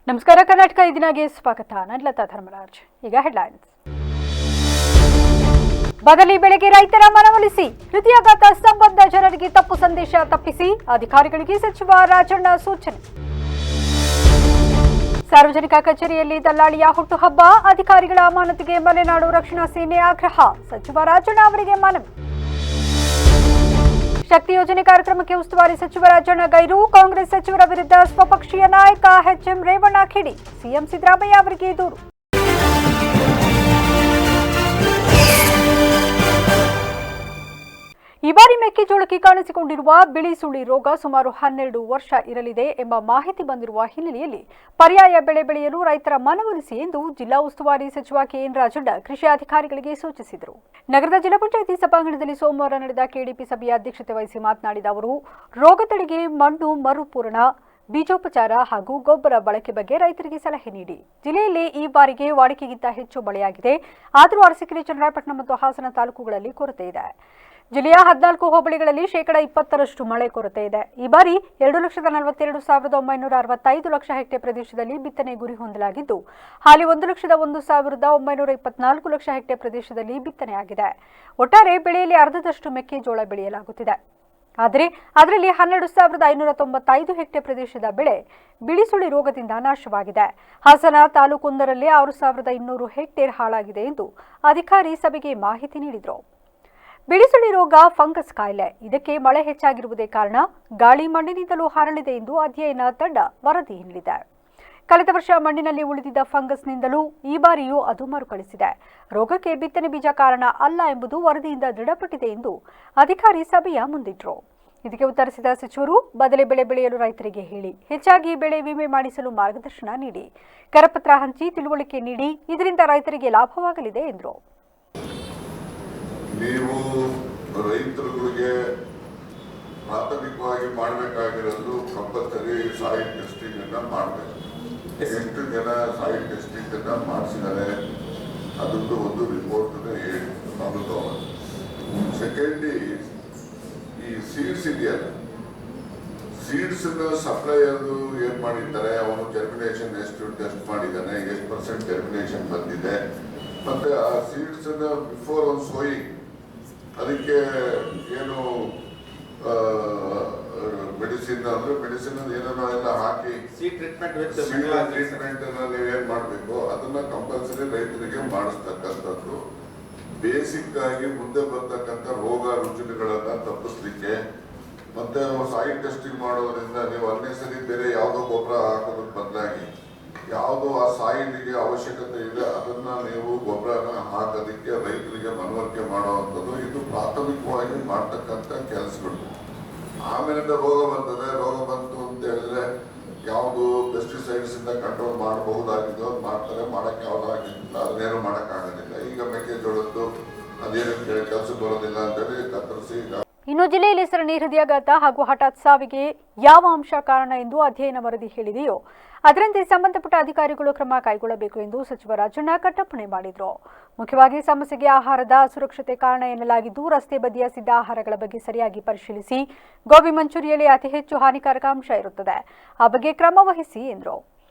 ನಮಸ್ಕಾರ ಕರ್ನಾಟಕ ಇದೀನಾಗೆ ಸ್ವಾಗತ. ನಾನು ಲತಾ ಧರ್ಮರಾಜ್. ಈಗ ಹೆಡ್ಲೈನ್ಸ್. ಬದಲಿ ಬೆಳೆಗೆ ರೈತರ ಮನವೊಲಿಸಿ, ಹೃದಯಾಘಾತ ಸಂಬಂಧ ಜನರಿಗೆ ತಪ್ಪು ಸಂದೇಶ ತಪ್ಪಿಸಿ ಅಧಿಕಾರಿಗಳಿಗೆ ಸಚಿವ ರಾಜಣ್ಣ ಸೂಚನೆ. ಸಾರ್ವಜನಿಕ ಕಚೇರಿಯಲ್ಲಿ ದಲ್ಲಾಳಿಯ ಹುಟ್ಟುಹಬ್ಬ, ಅಧಿಕಾರಿಗಳ ಅಮಾನತಿಗೆ ಮಲೆನಾಡು ರಕ್ಷಣಾ ಸೇನೆ ಆಗ್ರಹ, ಸಚಿವ ರಾಜಣ್ಣ ಅವರಿಗೆ ಮನವಿ. ಶಕ್ತಿ ಯೋಜನೆ ಕಾರ್ಯಕ್ರಮಕ್ಕೆ ಉಸ್ತುವಾರಿ ಸಚಿವ ರಾಜಣ್ಣ ಗೈರು, ಕಾಂಗ್ರೆಸ್ ಸಚಿವರ ವಿರುದ್ಧ ಸ್ವಪಕ್ಷೀಯ ನಾಯಕ ಎಚ್ಎಂ ರೇವಣ್ಣ ಕಿಡಿ, ಸಿಎಂ ಸಿದ್ದರಾಮಯ್ಯ ಅವರಿಗೆ ದೂರು. ಈ ಬಾರಿ ಮೆಕ್ಕೆಜೋಳಕ್ಕೆ ಕಾಣಿಸಿಕೊಂಡಿರುವ ಬಿಳಿ ಸುಳಿ ರೋಗ ಸುಮಾರು 12 ವರ್ಷ ಇರಲಿದೆ ಎಂಬ ಮಾಹಿತಿ ಬಂದಿರುವ ಹಿನ್ನೆಲೆಯಲ್ಲಿ ಪರ್ಯಾಯ ಬೆಳೆ ಬೆಳೆಯಲು ರೈತರ ಮನವೊಲಿಸಿ ಎಂದು ಜಿಲ್ಲಾ ಉಸ್ತುವಾರಿ ಸಚಿವ ಕೆಎನ್ ರಾಜಣ್ಣ ಕೃಷಿ ಅಧಿಕಾರಿಗಳಿಗೆ ಸೂಚಿಸಿದರು. ನಗರದ ಜಿಲ್ಲಾ ಪಂಚಾಯಿತಿ ಸಭಾಂಗಣದಲ್ಲಿ ಸೋಮವಾರ ನಡೆದ ಕೆಡಿಪಿ ಸಭೆಯ ಅಧ್ಯಕ್ಷತೆ ವಹಿಸಿ ಮಾತನಾಡಿದ ಅವರು, ರೋಗ ತಡೆಗೆ ಮಣ್ಣು ಮರುಪೂರಣ, ಬೀಜೋಪಚಾರ ಹಾಗೂ ಗೊಬ್ಬರ ಬಳಕೆ ಬಗ್ಗೆ ರೈತರಿಗೆ ಸಲಹೆ ನೀಡಿ. ಜಿಲ್ಲೆಯಲ್ಲಿ ಈ ಬಾರಿಗೆ ವಾಡಿಕೆಗಿಂತ ಹೆಚ್ಚು ಮಳೆಯಾಗಿದೆ. ಆದರೂ ಅರಸೀಕೆರೆ, ಚನ್ನರಾಯಪಟ್ಟಣ ಮತ್ತು ಹಾಸನ ತಾಲೂಕುಗಳಲ್ಲಿ ಕೊರತೆ ಇದೆ. ಜಿಲ್ಲೆಯ 14 ಹೋಬಳಿಗಳಲ್ಲಿ 20% ಮಳೆ ಕೊರತೆ ಇದೆ. ಈ ಬಾರಿ 2,42,965 ಹೆಕ್ಟೇರ್ ಪ್ರದೇಶದಲ್ಲಿ ಬಿತ್ತನೆ ಗುರಿ ಹೊಂದಲಾಗಿದ್ದು, ಹಾಲಿ 1,01,924 ಹೆಕ್ಟೇರ್ ಪ್ರದೇಶದಲ್ಲಿ ಬಿತ್ತನೆಯಾಗಿದೆ. ಒಟ್ಟಾರೆ ಬೆಳೆಯಲ್ಲಿ ಅರ್ಧದಷ್ಟು ಮೆಕ್ಕೆಜೋಳ ಬೆಳೆಯಲಾಗುತ್ತಿದೆ. ಆದರೆ ಅದರಲ್ಲಿ 12,595 ಹೆಕ್ಟೇರ್ ಪ್ರದೇಶದ ಬೆಳೆ ಬಿಳಿಸುಳಿ ರೋಗದಿಂದ ನಾಶವಾಗಿದೆ. ಹಾಸನ ತಾಲೂಕೊಂದರಲ್ಲಿ 6,200 ಹೆಕ್ಟೇರ್ ಹಾಳಾಗಿದೆ ಎಂದು ಅಧಿಕಾರಿ ಸಭೆಗೆ ಮಾಹಿತಿ ನೀಡಿದರು. ಬಿಳಿಸುಳಿ ರೋಗ ಫಂಗಸ್ ಕಾಯಿಲೆ. ಇದಕ್ಕೆ ಮಳೆ ಹೆಚ್ಚಾಗಿರುವುದೇ ಕಾರಣ. ಗಾಳಿ ಮಣ್ಣಿನಿಂದಲೂ ಹರಡಿದೆ ಎಂದು ಅಧ್ಯಯನ ತಂಡ ವರದಿ ನೀಡಿದೆ. ಕಳೆದ ವರ್ಷ ಮಣ್ಣಿನಲ್ಲಿ ಉಳಿದಿದ್ದ ಫಂಗಸ್ನಿಂದಲೂ ಈ ಬಾರಿಯೂ ಅದು ಮರುಕಳಿಸಿದೆ. ರೋಗಕ್ಕೆ ಬಿತ್ತನೆ ಬೀಜ ಕಾರಣ ಅಲ್ಲ ಎಂಬುದು ವರದಿಯಿಂದ ದೃಢಪಟ್ಟಿದೆ ಎಂದು ಅಧಿಕಾರಿ ಸಭೆಯ ಮುಂದಿಟ್ಟರು. ಇದಕ್ಕೆ ಉತ್ತರಿಸಿದ ಸಚಿವರು, ಬದಲಿ ಬೆಳೆ ಬೆಳೆಯಲು ರೈತರಿಗೆ ಹೇಳಿ, ಹೆಚ್ಚಾಗಿ ಬೆಳೆ ವಿಮೆ ಮಾಡಿಸಲು ಮಾರ್ಗದರ್ಶನ ನೀಡಿ, ಕರಪತ್ರ ಹಂಚಿ ತಿಳುವಳಿಕೆ ನೀಡಿ, ಇದರಿಂದ ರೈತರಿಗೆ ಲಾಭವಾಗಲಿದೆ ಎಂದರು. ನೀವು ರೈತರುಗಳಿಗೆ ಪ್ರಾಥಮಿಕವಾಗಿ ಮಾಡಬೇಕಾಗಿರೋದು ಕಂಪಲ್ಸರಿ ಸಾಯಿಲ್ ಟೆಸ್ಟಿಂಗ್ ಅನ್ನ ಮಾಡಬೇಕು. 8 ಜನ ಸಾಯಿಲ್ ಟೆಸ್ಟಿಂಗ್ ಅನ್ನ ಮಾಡಿಸಿದ್ದಾರೆ. ಅದೊಂದು ಒಂದು ರಿಪೋರ್ಟ್ ಆಗುತ್ತೋ. ಸೆಕೆಂಡ್ಲಿ, ಈ ಸೀಡ್ಸ್ ಇದೆಯಲ್ಲ, ಸೀಡ್ಸ್ ಸಪ್ಲೈಯರ್ ಏನ್ ಮಾಡಿದ್ದಾರೆ, ಅವನು ಜರ್ಮಿನೇಷನ್ ಎಷ್ಟು ಟೆಸ್ಟ್ ಮಾಡಿದ್ದಾನೆ, ಎಷ್ಟು % ಜರ್ಮಿನೇಷನ್ ಬಂದಿದೆ, ಮತ್ತೆ ಆ ಸೀಡ್ಸ್ ಬಿಫೋರ್ ಒಂದು ಸೋಯಿಂಗ್ ಅದಕ್ಕೆ ಏನು ಮೆಡಿಸಿನ್ ಏನೋ ಎಲ್ಲ ಹಾಕಿ ಟ್ರೀಟ್ಮೆಂಟ್ ನೀವೇನ್ ಮಾಡಬೇಕು ಅದನ್ನ ಕಂಪಲ್ಸರಿ ರೈತರಿಗೆ ಮಾಡಿಸ್ತಕ್ಕಂಥದ್ದು. ಬೇಸಿಕ್ ಆಗಿ ಮುಂದೆ ಬರ್ತಕ್ಕಂಥ ರೋಗ ರುಜಿನಗಳನ್ನ ತಪ್ಪಿಸ್ಲಿಕ್ಕೆ. ಮತ್ತೆ ಸಾಯಿಲ್ ಟೆಸ್ಟಿಂಗ್ ಮಾಡೋದ್ರಿಂದ ನೀವು ಅನ್ನೆಸರಿ ಬೇರೆ ಯಾವುದೋ ಗೊಬ್ಬರ ಹಾಕೋದಕ್ಕೆ ಬದಲಾಗಿ ಯಾವುದು ಆ ಸಾಯಿಲಿಗೆ ಅವಶ್ಯಕತೆ ಇದೆ ಅದನ್ನ ನೀವು ಗೊಬ್ಬರನ ಹಾಕೋದಕ್ಕೆ ರೈತರಿಗೆ ಮನವರಿಕೆ ಮಾಡುವಂಥದ್ದು. ಇದು ಪ್ರಾಥಮಿಕವಾಗಿ ಮಾಡ್ತಕ್ಕಂಥ ಕೆಲಸಗಳು. ಆಮೇಲೆ ರೋಗ ಬರ್ತದೆ. ರೋಗ ಬಂತು ಅಂತ ಹೇಳಿದ್ರೆ ಯಾವುದು ಪೆಸ್ಟಿಸೈಡ್ಸ್ ಇಂದ ಕಂಟ್ರೋಲ್ ಮಾಡಬಹುದಾಗಿದ್ದು ಅದು ಮಾಡ್ತಾರೆ. ಮಾಡಕ್ಕೆ ಯಾವುದಾಗಿಲ್ಲ ಅದನ್ನೇನು ಮಾಡೋಕ್ಕಾಗೋದಿಲ್ಲ. ಈಗ ಮೆಕ್ಕೆಜೋಳದ್ದು ಅದೇನು ಕೆಲಸ ಬರೋದಿಲ್ಲ ಅಂತೇಳಿ ಕತ್ತರಿಸಿ. ಇನ್ನು ಜಿಲ್ಲೆಯಲ್ಲಿ ಸರಣಿ ಹೃದಯಾಘಾತ ಹಾಗೂ ಹಠಾತ್ ಸಾವಿಗೆ ಯಾವ ಅಂಶ ಕಾರಣ ಎಂದು ಅಧ್ಯಯನ ವರದಿ ಹೇಳಿದೆಯೋ ಅದರಂತೆ ಸಂಬಂಧಪಟ್ಟ ಅಧಿಕಾರಿಗಳು ಕ್ರಮ ಕೈಗೊಳ್ಳಬೇಕು ಎಂದು ಸಚಿವ ರಾಜಣ್ಣ ಕಟ್ಟಪ್ಪಣೆ ಮಾಡಿದರು. ಮುಖ್ಯವಾಗಿ ಸಮಸ್ಯೆಗೆ ಆಹಾರದ ಅಸುರಕ್ಷತೆ ಕಾರಣ ಎನ್ನಲಾಗಿದ್ದು, ರಸ್ತೆ ಬದಿಯ ಸಿದ್ಧ ಆಹಾರಗಳ ಬಗ್ಗೆ ಸರಿಯಾಗಿ ಪರಿಶೀಲಿಸಿ. ಗೋಬಿ ಮಂಚೂರಿಯಲ್ಲಿ ಅತಿ ಹೆಚ್ಚು ಹಾನಿಕಾರಕ ಅಂಶ ಇರುತ್ತದೆ, ಆ ಬಗ್ಗೆ ಕ್ರಮ ವಹಿಸಿ ಎಂದರು.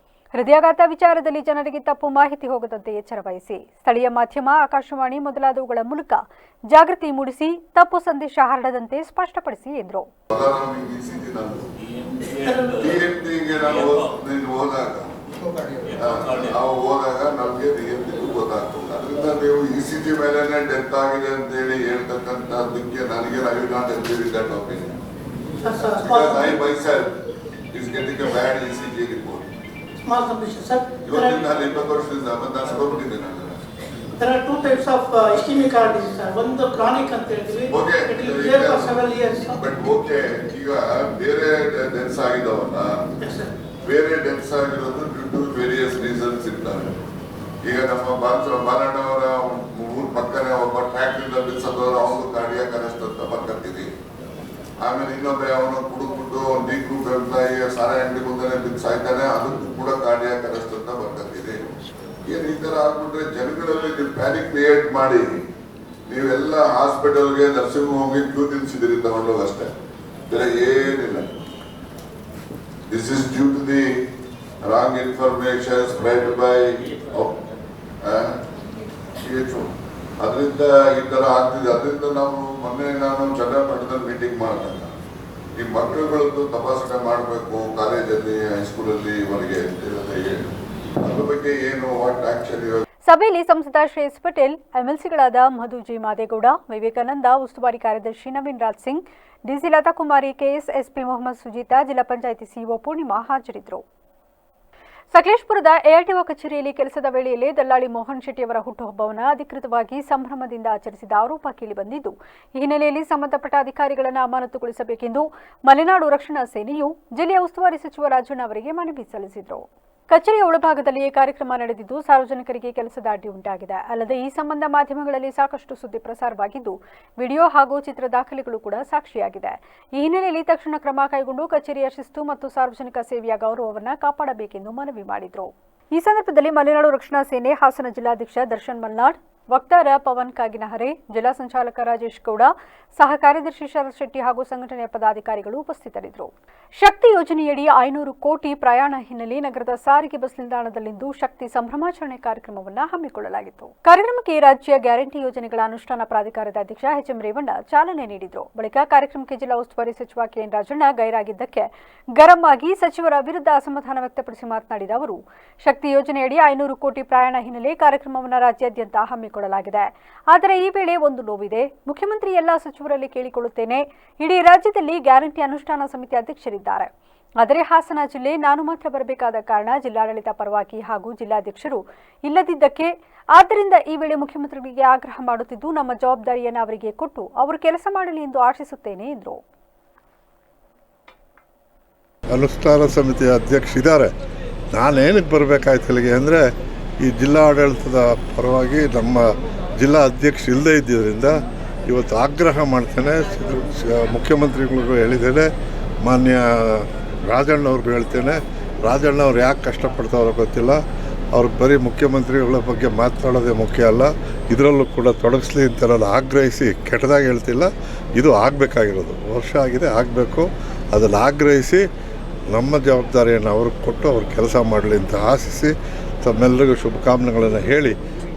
ಹೃದಯಾಘಾತ ವಿಚಾರದಲ್ಲಿ ಜನರಿಗೆ ತಪ್ಪು ಮಾಹಿತಿ ಹೋಗದಂತೆ ಎಚ್ಚರ ವಹಿಸಿ. ಸ್ಥಳೀಯ ಮಾಧ್ಯಮ, ಆಕಾಶವಾಣಿ ಮೊದಲಾದವುಗಳ ಮೂಲಕ ಜಾಗೃತಿ ಮೂಡಿಸಿ, ತಪ್ಪು ಸಂದೇಶ ಹರಡದಂತೆ ಸ್ಪಷ್ಟಪಡಿಸಿ ಎಂದರು. ಹೋದಾಗ ನಮಗೆ ಗೊತ್ತಾಗ್ತದೆ. ಅದರಿಂದ ನೀವು ECG ಮೇಲೆನೆ ಡೆತ್ ಆಗಿದೆ ಅಂತ ಹೇಳಿ ಹೇಳ್ತಕ್ಕಂಥದ್ದಕ್ಕೆ ನನಗೆ I will not agree with that opinion. Because I myself is getting a bad ECG report. Small submission, sir. ಇವತ್ತಿಂದ 20 ವರ್ಷದಿಂದ ನಾನು ಸ್ಕೋಪಿಟ್ಟಿದ್ದೇನೆ. There are 2 types of ischemic heart disease, sir. One the chronic ಅಂತ ಹೇಳ್ತೀವಿ. It will be there for several years. But okay, ಈಗ ಬೇರೆ deaths ಆಗಿದವಲ್ಲ, ಬೇರೆ deaths ಆಗಿರೋದು due to various reasons ಇರ್ತವೆ. ಈಗ ನಮ್ಮ ಬಾಲಣ್ಣವರ ಊರ್ ಪಕ್ಕನೆ ಒಬ್ಬ ಟ್ರ್ಯಾಕ್ಟ್ರಿಂದ ಬಿಡಿಸೋದವ್ರು ಅವನು ಕಾರ್ಡಿಯಾಕ್ ಅರೆಸ್ಟ್ ಅಂತ ಬರ್ಕತ್ತೀವಿ. ಆಮೇಲೆ ಇನ್ನೊಬ್ಬ ಅವನು ಕುಡಿದ್ಬಿಟ್ಟು ಡಿ ಗ್ರೂಪ್ ಎಂಪ್ಲಾಯಿ ಸಾರೆ ಅಂಗಡಿ ಮುಂದೆ ಬಿದ್ದು ಸಾಯ್ತಾನೆ, ಅದಕ್ಕೂ ಕೂಡ ಕಾರ್ಡಿಯಾಕ್ ಅರೆಸ್ಟ್ ಅಂತ ಬರ್ಕತ್ತೀವಿ. ಏನ್ ಈ ತರ ಆಗ್ಬಿಟ್ರೆ ಜನಗಳಲ್ಲಿ ನೀವು ಪ್ಯಾನಿಕ್ ಕ್ರಿಯೇಟ್ ಮಾಡಿ ನೀವೆಲ್ಲ ಹಾಸ್ಪಿಟಲ್ಗೆ ನರ್ಸಿಂಗ್ ಹೋಗಿ ಕ್ಯೂ ನಿಲ್ಸಿದಿರಿ ತಗೊಂಡೋಗ ಅಷ್ಟೇ, ಬೇರೆ ಏನಿಲ್ಲ. This is due to the wrong information spread by ಅದರಿಂದ ಈ ತರ ಆಗ್ತಿದೆ. ಅದರಿಂದ ಮೊನ್ನೆ ನಾನು ಚನ್ನಪಟ್ಟಣದಲ್ಲಿ ಮೀಟಿಂಗ್ ಮಾಡಿದೆ. ಈ ಮಕ್ಕಳುಗಳದ್ದು ತಪಾಸಣೆ ಮಾಡಬೇಕು ಕಾಲೇಜಲ್ಲಿ, ಹೈಸ್ಕೂಲಲ್ಲಿ ಇವರಿಗೆ ಅದ್ರ ಬಗ್ಗೆ ಏನು ವಾಟ್ ಆಕ್ಷನ್. ಸಭೆಯಲ್ಲಿ ಸಂಸದ ಶ್ರೇಯಸ್ ಪಟೇಲ್, ಎಂಎಲ್ಸಿಗಳಾದ ಮಧು ಜಿ ಮಾದೇಗೌಡ, ವಿವೇಕಾನಂದ, ಉಸ್ತುವಾರಿ ಕಾರ್ಯದರ್ಶಿ ನವೀನ್ ರಾಜ್ ಸಿಂಗ್, ಡಿಸಿ ಲತಾ ಕುಮಾರಿ, ಕೆಎಸ್ ಎಸ್ಪಿ ಮೊಹಮ್ಮದ್ ಸುಜೀತಾ, ಜಿಲ್ಲಾ ಪಂಚಾಯಿತಿ ಸಿಇಒ ಪೂರ್ಣಿಮಾ ಹಾಜರಿದ್ದರು. ಸಕಲೇಶಪುರದ ಎಆರ್ಟಿಒ ಕಚೇರಿಯಲ್ಲಿ ಕೆಲಸದ ವೇಳೆಯಲ್ಲಿ ದಲ್ಲಾಳಿ ಮೋಹನ್ ಶೆಟ್ಟಿಯವರ ಹುಟ್ಟುಹಬ್ಬವನ್ನು ಅಧಿಕೃತವಾಗಿ ಸಂಭ್ರಮದಿಂದ ಆಚರಿಸಿದ ಆರೋಪ ಕೇಳಿಬಂದಿದ್ದು, ಈ ಹಿನ್ನೆಲೆಯಲ್ಲಿ ಸಂಬಂಧಪಟ್ಟ ಅಧಿಕಾರಿಗಳನ್ನು ಅಮಾನತುಗೊಳಿಸಬೇಕೆಂದು ಮಲೆನಾಡು ರಕ್ಷಣಾ ಸೇನೆಯು ಜಿಲ್ಲೆಯ ಉಸ್ತುವಾರಿ ಸಚಿವ ರಾಜಣ್ಣ ಅವರಿಗೆ ಮನವಿ ಸಲ್ಲಿಸಿದರು. ಕಚೇರಿಯ ಒಳಭಾಗದಲ್ಲಿಯೇ ಕಾರ್ಯಕ್ರಮ ನಡೆದಿದ್ದು ಸಾರ್ವಜನಿಕರಿಗೆ ಕೆಲಸದ ಅಡ್ಡಿ ಉಂಟಾಗಿದೆ. ಅಲ್ಲದೆ ಈ ಸಂಬಂಧ ಮಾಧ್ಯಮಗಳಲ್ಲಿ ಸಾಕಷ್ಟು ಸುದ್ದಿ ಪ್ರಸಾರವಾಗಿದ್ದು, ವಿಡಿಯೋ ಹಾಗೂ ಚಿತ್ರ ದಾಖಲೆಗಳು ಕೂಡ ಸಾಕ್ಷಿಯಾಗಿದೆ. ಈ ಹಿನ್ನೆಲೆಯಲ್ಲಿ ತಕ್ಷಣ ಕ್ರಮ ಕೈಗೊಂಡು ಕಚೇರಿಯ ಶಿಸ್ತು ಮತ್ತು ಸಾರ್ವಜನಿಕ ಸೇವೆಯ ಗೌರವವನ್ನು ಕಾಪಾಡಬೇಕೆಂದು ಮನವಿ ಮಾಡಿದರು. ಈ ಸಂದರ್ಭದಲ್ಲಿ ಮಲೆನಾಡು ರಕ್ಷಣಾ ಸೇನೆ ಹಾಸನ ಜಿಲ್ಲಾಧ್ಯಕ್ಷ ದರ್ಶನ್ ಮಲ್ನಾಡ್, ವಕ್ತಾರ ಪವನ್ ಕಾಗಿನಹರೆ, ಜಿಲ್ಲಾ ಸಂಚಾಲಕ ರಾಜೇಶ್ ಗೌಡ, ಸಹ ಕಾರ್ಯದರ್ಶಿ ಶರತ್ ಶೆಟ್ಟಿ ಹಾಗೂ ಸಂಘಟನೆಯ ಪದಾಧಿಕಾರಿಗಳು ಉಪಸ್ಥಿತರಿದ್ದರು. ಶಕ್ತಿ ಯೋಜನೆಯಡಿ 500 ಕೋಟಿ ಪ್ರಯಾಣ ಹಿನ್ನೆಲೆ ನಗರದ ಸಾರಿಗೆ ಬಸ್ ನಿಲ್ದಾಣದಲ್ಲಿಂದು ಶಕ್ತಿ ಸಂಭ್ರಮಾಚರಣೆ ಕಾರ್ಯಕ್ರಮವನ್ನು ಹಮ್ಮಿಕೊಳ್ಳಲಾಗಿತ್ತು. ಕಾರ್ಯಕ್ರಮಕ್ಕೆ ರಾಜ್ಯ ಗ್ಯಾರಂಟಿ ಯೋಜನೆಗಳ ಅನುಷ್ಠಾನ ಪ್ರಾಧಿಕಾರದ ಅಧ್ಯಕ್ಷ ಎಚ್ಎಂ ರೇವಣ್ಣ ಚಾಲನೆ ನೀಡಿದರು. ಬಳಿಕ ಕಾರ್ಯಕ್ರಮಕ್ಕೆ ಜಿಲ್ಲಾ ಉಸ್ತುವಾರಿ ಸಚಿವ ಕೆಎನ್ ರಾಜಣ್ಣ ಗೈರಾಗಿದ್ದಕ್ಕೆ ಗರಂ ಆಗಿ ಸಚಿವರ ವಿರುದ್ಧ ಅಸಮಾಧಾನ ವ್ಯಕ್ತಪಡಿಸಿ ಮಾತನಾಡಿದ ಅವರು, ಶಕ್ತಿ ಯೋಜನೆಯಡಿ 500 ಕೋಟಿ ಪ್ರಯಾಣ ಹಿನ್ನೆಲೆ ಕಾರ್ಯಕ್ರಮವನ್ನು ರಾಜ್ಯಾದ್ಯಂತ ಹಮ್ಮಿಕೊಳ್ಳಲಾಗಿದೆ. ಆದರೆ ಈ ವೇಳೆ ಒಂದು ನೋವಿದೆ. ಮುಖ್ಯಮಂತ್ರಿ ಎಲ್ಲಾ ಸಚಿವರಲ್ಲಿ ಕೇಳಿಕೊಳ್ಳುತ್ತೇನೆ, ಇಡೀ ರಾಜ್ಯದಲ್ಲಿ ಗ್ಯಾರಂಟಿ ಅನುಷ್ಠಾನ ಸಮಿತಿ ಅಧ್ಯಕ್ಷರಿದ್ದಾರೆ. ಆದರೆ ಹಾಸನ ಜಿಲ್ಲೆ ನಾನು ಮಾತ್ರ ಬರಬೇಕಾದ ಕಾರಣ ಜಿಲ್ಲಾಡಳಿತ ಪರವಾಗಿ ಹಾಗೂ ಜಿಲ್ಲಾಧ್ಯಕ್ಷರು ಇಲ್ಲದಿದ್ದಕ್ಕೆ, ಆದ್ದರಿಂದ ಈ ವೇಳೆ ಮುಖ್ಯಮಂತ್ರಿಗಳಿಗೆ ಆಗ್ರಹ ಮಾಡುತ್ತಿದ್ದು, ನಮ್ಮ ಜವಾಬ್ದಾರಿಯನ್ನು ಅವರಿಗೆ ಕೊಟ್ಟು ಅವರು ಕೆಲಸ ಮಾಡಲಿ ಎಂದು ಆಶಿಸುತ್ತೇನೆ ಎಂದರು. ಅನುಷ್ಠಾನ ಸಮಿತಿಯ ಅಧ್ಯಕ್ಷರಿದ್ದಾರೆ. ನಾನೇನಕ್ಕೆ ಬರಬೇಕಾಯ್ತು ಇಲ್ಲಿಗೆ ಅಂದರೆ, ಈ ಜಿಲ್ಲಾಡಳಿತದ ಪರವಾಗಿ ನಮ್ಮ ಜಿಲ್ಲಾ ಅಧ್ಯಕ್ಷ ಇಲ್ಲದೇ ಇದ್ದಿದ್ದರಿಂದ ಇವತ್ತು ಆಗ್ರಹ ಮಾಡ್ತೇನೆ. ಮುಖ್ಯಮಂತ್ರಿಗಳಿಗೂ ಹೇಳಿದ್ದೇನೆ, ಮಾನ್ಯ ರಾಜಣ್ಣವ್ರಿಗೂ ಹೇಳ್ತೇನೆ. ರಾಜಣ್ಣವ್ರು ಯಾಕೆ ಕಷ್ಟಪಡ್ತಾರೋ ಗೊತ್ತಿಲ್ಲ. ಅವ್ರಿಗೆ ಬರೀ ಮುಖ್ಯಮಂತ್ರಿಗಳ ಬಗ್ಗೆ ಮಾತನಾಡೋದೇ ಮುಖ್ಯ ಅಲ್ಲ, ಇದರಲ್ಲೂ ಕೂಡ ತೊಡಗಿಸ್ಲಿ ಅಂತೆಲ್ಲ ಆಗ್ರಹಿಸಿ, ಕೆಟ್ಟದಾಗಿ ಹೇಳ್ತಿಲ್ಲ, ಇದು ಆಗಬೇಕಾಗಿರೋದು. ವರ್ಷ ಆಗಿದೆ, ಆಗಬೇಕು. ಅದನ್ನು ಆಗ್ರಹಿಸಿ ನಮ್ಮ ಜವಾಬ್ದಾರಿಯನ್ನು ಅವ್ರಿಗೆ ಕೊಟ್ಟು ಅವ್ರು ಕೆಲಸ ಮಾಡಲಿ ಅಂತ ಆಶಿಸಿ ತಮ್ಮೆಲ್ಲರಿಗೂ ಶುಭಕಾಮನೆಗಳನ್ನು ಹೇಳಿ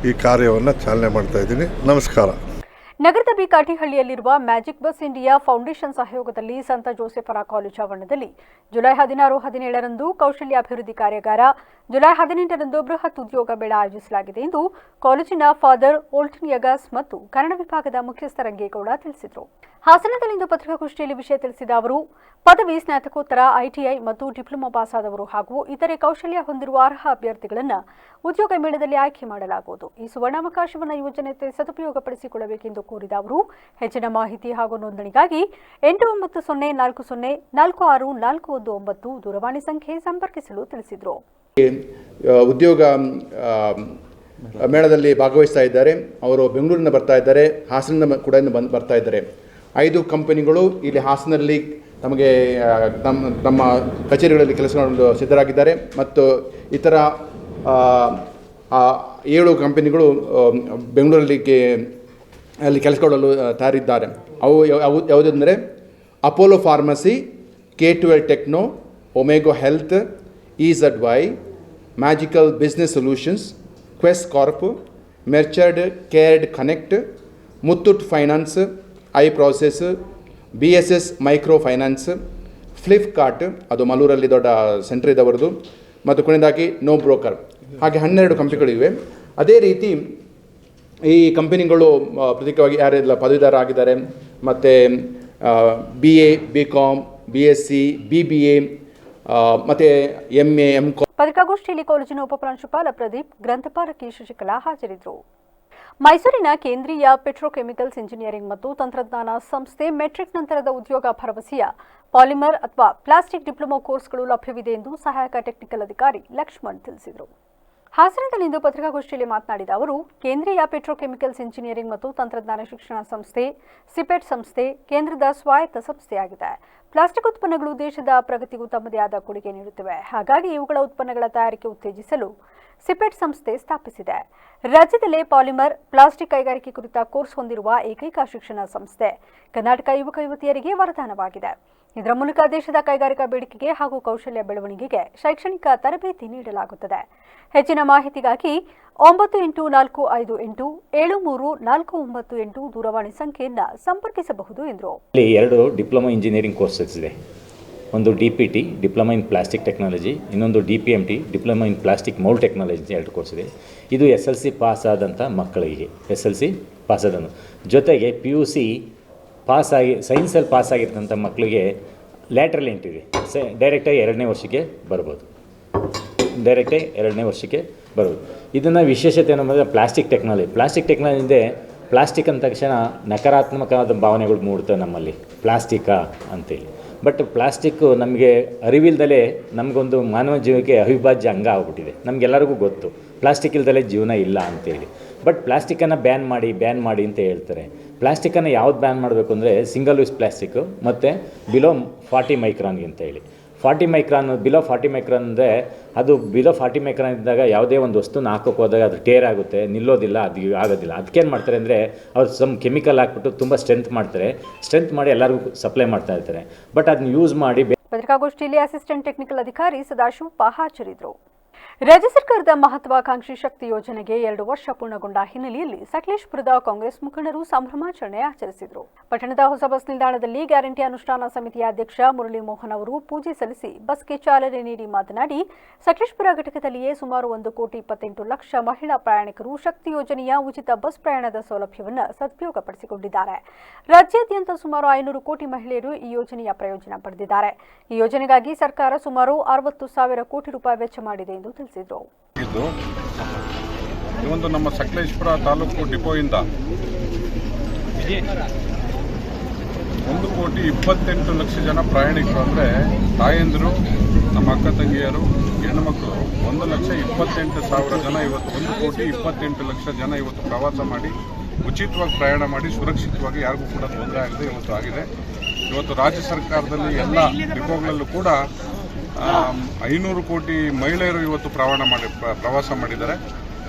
ಈ ಕಾರ್ಯವನ್ನು ಚಾಲನೆ ಮಾಡ್ತಾ ಇದ್ದೀನಿ. ನಮಸ್ಕಾರ. ನಗರದ ಬಿಕಾಟಿಹಳ್ಳಿಯಲ್ಲಿರುವ ಮ್ಯಾಜಿಕ್ ಬಸ್ ಇಂಡಿಯಾ ಫೌಂಡೇಶನ್ ಸಹಯೋಗದಲ್ಲಿ ಸಂತ ಜೋಸೆಫರ ಕಾಲೇಜು ಆವರಣದಲ್ಲಿ ಜುಲೈ 16, 17ರಂದು ಕೌಶಲ್ಯಾಭಿವೃದ್ಧಿ ಕಾರ್ಯಾಗಾರ, ಜುಲೈ 18ರಂದು ಬೃಹತ್ ಉದ್ಯೋಗ ಮೇಳ ಆಯೋಜಿಸಲಾಗಿದೆ ಎಂದು ಕಾಲೇಜಿನ ಫಾದರ್ ಓಲ್ಟನ್ ಯಗಾಸ್ ಮತ್ತು ಕನ್ನಡ ವಿಭಾಗದ ಮುಖ್ಯಸ್ಥ ರಂಗೇಗೌಡ ತಿಳಿಸಿದರು. ಹಾಸನದಲ್ಲಿಂದು ಪತ್ರಿಕಾಗೋಷ್ಠಿಯಲ್ಲಿ ವಿಷಯ ತಿಳಿಸಿದ ಅವರು, ಪದವಿ, ಸ್ನಾತಕೋತ್ತರ, ಐಟಿಐ ಮತ್ತು ಡಿಪ್ಲೊಮಾ ಪಾಸ್ ಆದವರು ಹಾಗೂ ಇತರೆ ಕೌಶಲ್ಯ ಹೊಂದಿರುವ ಅರ್ಹ ಅಭ್ಯರ್ಥಿಗಳನ್ನು ಉದ್ಯೋಗ ಮೇಳದಲ್ಲಿ ಆಯ್ಕೆ ಮಾಡಲಾಗುವುದು. ಈ ಸುವರ್ಣಾವಕಾಶವನ್ನು ಯುವಜನತೆ ಸದುಪಯೋಗಪಡಿಸಿಕೊಳ್ಳಬೇಕೆಂದು ಕೋರಿದ ಅವರು, ಹೆಚ್ಚಿನ ಮಾಹಿತಿ ಹಾಗೂ ನೋಂದಣಿಗಾಗಿ 8940404641 ದೂರವಾಣಿ ಸಂಖ್ಯೆ ಸಂಪರ್ಕಿಸಲು ತಿಳಿಸಿದರು. ಉದ್ಯೋಗ ಮೇಳದಲ್ಲಿ ಭಾಗವಹಿಸ್ತಾ ಇದ್ದಾರೆ. ಅವರು ಬೆಂಗಳೂರಿನ ಬರ್ತಾ ಇದ್ದಾರೆ, ಹಾಸನದಿಂದ ಕೂಡ ಬರ್ತಾ ಇದ್ದಾರೆ. 5 ಕಂಪನಿಗಳು ಇಲ್ಲಿ ಹಾಸನಲ್ಲಿ ನಮಗೆ ನಮ್ಮ ಕಚೇರಿಗಳಲ್ಲಿ ಕೆಲಸ ಮಾಡಲು ಸಿದ್ಧರಾಗಿದ್ದಾರೆ ಮತ್ತು ಇತರ 7 ಕಂಪನಿಗಳು ಬೆಂಗಳೂರಲ್ಲಿ ಅಲ್ಲಿ ಕೆಲಸ ಕೊಡಲು ತಯಾರಿದ್ದಾರೆ. ಅವು ಯಾವುದೆಂದರೆ Apollo pharmacy, K12 techno, Omega health, EZY, magical business solutions, quest corp, ಮೆರ್ಚರ್ಡ್ ಕೇರ್ಡ್ connect, Muthoot finance, I process, BSS micro finance, Flipkart, ಅದು ಮಲ್ಲೂರಲ್ಲಿ ದೊಡ್ಡ ಸೆಂಟರ್ ಇದವರದು, ಮತ್ತು ಕೊನೆಯದಾಗಿ ನೋ ಬ್ರೋಕರ್. ಹಾಗೆ 12 ಕಂಪನಿಗಳಿವೆ. ಅದೇ ರೀತಿ ಈ ಕಂಪನಿಗಳು ಪ್ರತ್ಯೇಕವಾಗಿ ಯಾರೆಲ್ಲ ಪದವೀಧರ ಆಗಿದ್ದಾರೆ ಮತ್ತು BA, BCom, BSc, BBA ಮತ್ತು MA, MCom. ಪತ್ರಿಕಾಗೋಷ್ಠಿಯಲ್ಲಿ ಕಾಲೇಜಿನ ಉಪಪ್ರಾಂಶುಪಾಲ ಪ್ರದೀಪ್, ಗ್ರಂಥಪಾಲಕಿ ಶಶಿಕಲಾ ಹಾಜರಿದ್ದರು. ಮೈಸೂರಿನ ಕೇಂದ್ರೀಯ ಪೆಟ್ರೋಕೆಮಿಕಲ್ಸ್ ಇಂಜಿನಿಯರಿಂಗ್ ಮತ್ತು ತಂತ್ರಜ್ಞಾನ ಸಂಸ್ಥೆ ಮೆಟ್ರಿಕ್ ನಂತರದ ಉದ್ಯೋಗ ಭರವಸೆಯ ಪಾಲಿಮರ್ ಅಥವಾ ಪ್ಲಾಸ್ಟಿಕ್ ಡಿಪ್ಲೊಮಾ ಕೋರ್ಸ್ಗಳು ಲಭ್ಯವಿದೆ ಎಂದು ಸಹಾಯಕ ಟೆಕ್ನಿಕಲ್ ಅಧಿಕಾರಿ ಲಕ್ಷ್ಮಣ್ ತಿಳಿಸಿದರು. ಹಾಸನದಲ್ಲಿಂದು ಪತ್ರಿಕಾಗೋಷ್ಠಿಯಲ್ಲಿ ಮಾತನಾಡಿದ ಅವರು, ಕೇಂದ್ರೀಯ ಪೆಟ್ರೋಕೆಮಿಕಲ್ಸ್ ಇಂಜಿನಿಯರಿಂಗ್ ಮತ್ತು ತಂತ್ರಜ್ಞಾನ ಶಿಕ್ಷಣ ಸಂಸ್ಥೆ ಸಿಪೆಟ್ ಸಂಸ್ಥೆ ಕೇಂದ್ರದ ಸ್ವಾಯತ್ತ ಸಂಸ್ಥೆಯಾಗಿದೆ. ಪ್ಲಾಸ್ಟಿಕ್ ಉತ್ಪನ್ನಗಳು ದೇಶದ ಪ್ರಗತಿಗೂ ತಮ್ಮದೇ ಆದ ಕೊಡುಗೆ ನೀಡುತ್ತವೆ. ಹಾಗಾಗಿ ಇವುಗಳ ಉತ್ಪನ್ನಗಳ ತಯಾರಿಕೆ ಉತ್ತೇಜಿಸಲು ಸಿಪೆಟ್ ಸಂಸ್ಥೆ ಸ್ಥಾಪಿಸಿದೆ. ರಾಜ್ಯದಲ್ಲೇ ಪಾಲಿಮರ್ ಪ್ಲಾಸ್ಟಿಕ್ ಕೈಗಾರಿಕೆ ಕುರಿತ ಕೋರ್ಸ್ ಹೊಂದಿರುವ ಏಕೈಕ ಶಿಕ್ಷಣ ಸಂಸ್ಥೆ ಕರ್ನಾಟಕ ಯುವಕ ಯುವತಿಯರಿಗೆ ವರದಾನವಾಗಿದೆ. ಇದರ ಮೂಲಕ ದೇಶದ ಕೈಗಾರಿಕಾ ಬೇಡಿಕೆಗೆ ಹಾಗೂ ಕೌಶಲ್ಯ ಬೆಳವಣಿಗೆಗೆ ಶೈಕ್ಷಣಿಕ ತರಬೇತಿ ನೀಡಲಾಗುತ್ತದೆ. ಹೆಚ್ಚಿನ ಮಾಹಿತಿಗಾಗಿ 9845873498 ದೂರವಾಣಿ ಸಂಖ್ಯೆಯನ್ನು ಸಂಪರ್ಕಿಸಬಹುದು ಎಂದರು. ಇಲ್ಲಿ 2 ಡಿಪ್ಲೊಮಾ ಇಂಜಿನಿಯರಿಂಗ್ ಕೋರ್ಸಸ್ ಇದೆ. ಒಂದು DPT diploma in plastic technology, ಇನ್ನೊಂದು DPMT diploma in plastic mould technology 2 course ಇದೆ. ಇದು SLC ಪಾಸ್ ಆದಂಥ ಮಕ್ಕಳಿಗೆ SLC ಪಾಸ್ ಆದನು ಜೊತೆಗೆ PUC ಪಾಸಾಗಿ ಸೈನ್ಸಲ್ಲಿ ಪಾಸಾಗಿರ್ತಂಥ ಮಕ್ಕಳಿಗೆ ಲ್ಯಾಟ್ರಲ್ ಎಂಟ್ರಿ ಇದೆ. ಡೈರೆಕ್ಟಾಗಿ 2ನೇ ವರ್ಷಕ್ಕೆ ಬರ್ಬೋದು. ಇದನ್ನು ವಿಶೇಷತೆ ಏನಂದರೆ ಪ್ಲಾಸ್ಟಿಕ್ ಟೆಕ್ನಾಲಜಿ ಇದೆ. ಪ್ಲಾಸ್ಟಿಕ್ ಅಂದ ತಕ್ಷಣ ನಕಾರಾತ್ಮಕವಾದ ಭಾವನೆಗಳು ಮೂಡ್ತವೆ ನಮ್ಮಲ್ಲಿ, ಪ್ಲಾಸ್ಟಿಕ್ಕಾ ಅಂತೇಳಿ. ಬಟ್ ಪ್ಲಾಸ್ಟಿಕ್ಕು ನಮಗೆ ಅರಿವಿಲ್ದಲೇ ನಮಗೊಂದು ಮಾನವ ಜೀವಕ್ಕೆ ಅವಿಭಾಜ್ಯ ಅಂಗ ಆಗ್ಬಿಟ್ಟಿದೆ. ನಮಗೆಲ್ಲರಿಗೂ ಗೊತ್ತು ಪ್ಲಾಸ್ಟಿಕ್ ಇಲ್ದಲೇ ಜೀವನ ಇಲ್ಲ ಅಂತೇಳಿ. ಬಟ್ ಪ್ಲಾಸ್ಟಿಕ್ಕನ್ನು ಬ್ಯಾನ್ ಮಾಡಿ ಅಂತ ಹೇಳ್ತಾರೆ. ಪ್ಲಾಸ್ಟಿಕ್ಕನ್ನು ಯಾವ್ದು ಬ್ಯಾನ್ ಮಾಡಬೇಕು ಅಂದರೆ ಸಿಂಗಲ್ ಯೂಸ್ ಪ್ಲಾಸ್ಟಿಕ್ಕು ಮತ್ತು ಬಿಲೋ 40 ಮೈಕ್ರಾನ್ಗೆ ಅಂತ ಹೇಳಿ. 40 ಮೈಕ್ರಾನ್ ಬಿಲೋ 40 ಮೈಕ್ರಾನ್ ಅಂದರೆ ಅದು ಬಿಲೋ 40 ಮೈಕ್ರಾನ್ ಇದ್ದಾಗ ಯಾವುದೇ ಒಂದು ವಸ್ತುನ ಹಾಕೋಕೆ ಹೋದಾಗ ಅದು ಟೇರ್ ಆಗುತ್ತೆ, ನಿಲ್ಲೋದಿಲ್ಲ, ಅದು ಆಗೋದಿಲ್ಲ. ಅದಕ್ಕೇನು ಮಾಡ್ತಾರೆ ಅಂದರೆ ಅವ್ರು ಸಮ್ ಕೆಮಿಕಲ್ ಹಾಕ್ಬಿಟ್ಟು ತುಂಬ ಸ್ಟ್ರೆಂತ್ ಮಾಡಿ ಎಲ್ಲರಿಗೂ ಸಪ್ಲೈ ಮಾಡ್ತಾ ಇರ್ತಾರೆ. ಬಟ್ ಅದನ್ನ ಯೂಸ್ ಮಾಡಿ. ಪತ್ರಿಕಾಗೋಷ್ಠಿಯಲ್ಲಿ ಅಸಿಸ್ಟೆಂಟ್ ಟೆಕ್ನಿಕಲ್ ಅಧಿಕಾರಿ ಸದಾಶಿವಪ್ಪ ಹಾಜರಿದ್ದರು. ರಾಜ್ಯ ಸರ್ಕಾರದ ಮಹತ್ವಾಕಾಂಕ್ಷಿ ಶಕ್ತಿ ಯೋಜನೆಗೆ 2 ವರ್ಷ ಪೂರ್ಣಗೊಂಡ ಹಿನ್ನೆಲೆಯಲ್ಲಿ ಸಕಲೇಶಪುರದ ಕಾಂಗ್ರೆಸ್ ಮುಖಂಡರು ಸಂಭ್ರಮಾಚರಣೆ ಆಚರಿಸಿದರು. ಪಟ್ಟಣದ ಹೊಸ ಬಸ್ ನಿಲ್ದಾಣದಲ್ಲಿ ಗ್ಯಾರಂಟಿ ಅನುಷ್ಠಾನ ಸಮಿತಿಯ ಅಧ್ಯಕ್ಷ ಮುರಳಿ ಮೋಹನ್ ಅವರು ಪೂಜೆ ಸಲ್ಲಿಸಿ ಬಸ್ಗೆ ಚಾಲನೆ ನೀಡಿ ಮಾತನಾಡಿ, ಸಕಲೇಶಪುರ ಘಟಕದಲ್ಲಿಯೇ ಸುಮಾರು 1,28,00,000 ಮಹಿಳಾ ಪ್ರಯಾಣಿಕರು ಶಕ್ತಿ ಯೋಜನೆಯ ಉಚಿತ ಬಸ್ ಪ್ರಯಾಣದ ಸೌಲಭ್ಯವನ್ನು ಸದುಪಯೋಗಪಡಿಸಿಕೊಂಡಿದ್ದಾರೆ. ರಾಜ್ಯಾದ್ಯಂತ ಸುಮಾರು 500 ಕೋಟಿ ಮಹಿಳೆಯರು ಈ ಯೋಜನೆಯ ಪ್ರಯೋಜನ ಪಡೆದಿದ್ದಾರೆ. ಈ ಯೋಜನೆಗಾಗಿ ಸರ್ಕಾರ ಸುಮಾರು 60,000 ಕೋಟಿ ರೂಪಾಯಿ ವೆಚ್ಚ ಮಾಡಿದೆ ಎಂದು ತಿಳಿಸಿದರು. ಇದೊಂದು ನಮ್ಮ ಸಕಲೇಶಪುರ ತಾಲೂಕು ಡಿಪೋಯಿಂದ 1,28,00,000 ಜನ ಪ್ರಯಾಣಿಕರು ಅಂದರೆ ತಾಯಂದಿರು, ನಮ್ಮ ಅಕ್ಕ ತಂಗಿಯರು, ಹೆಣ್ಣುಮಕ್ಕಳು 1,28,000 ಜನ ಇವತ್ತು 1,28,00,000 ಜನ ಇವತ್ತು ಪ್ರವಾಸ ಮಾಡಿ ಉಚಿತವಾಗಿ ಪ್ರಯಾಣ ಮಾಡಿ ಸುರಕ್ಷಿತವಾಗಿ ಯಾರಿಗೂ ಕೂಡ ತೊಂದರೆ ಆಗದೆ ಇವತ್ತು ಆಗಿದೆ. ಇವತ್ತು ರಾಜ್ಯ ಸರ್ಕಾರದಲ್ಲಿ ಎಲ್ಲ ಡಿಪೋಗಳಲ್ಲೂ ಕೂಡ 500 ಕೋಟಿ ಮಹಿಳೆಯರು ಇವತ್ತು ಪ್ರವಾಸ ಮಾಡಿದ್ದಾರೆ.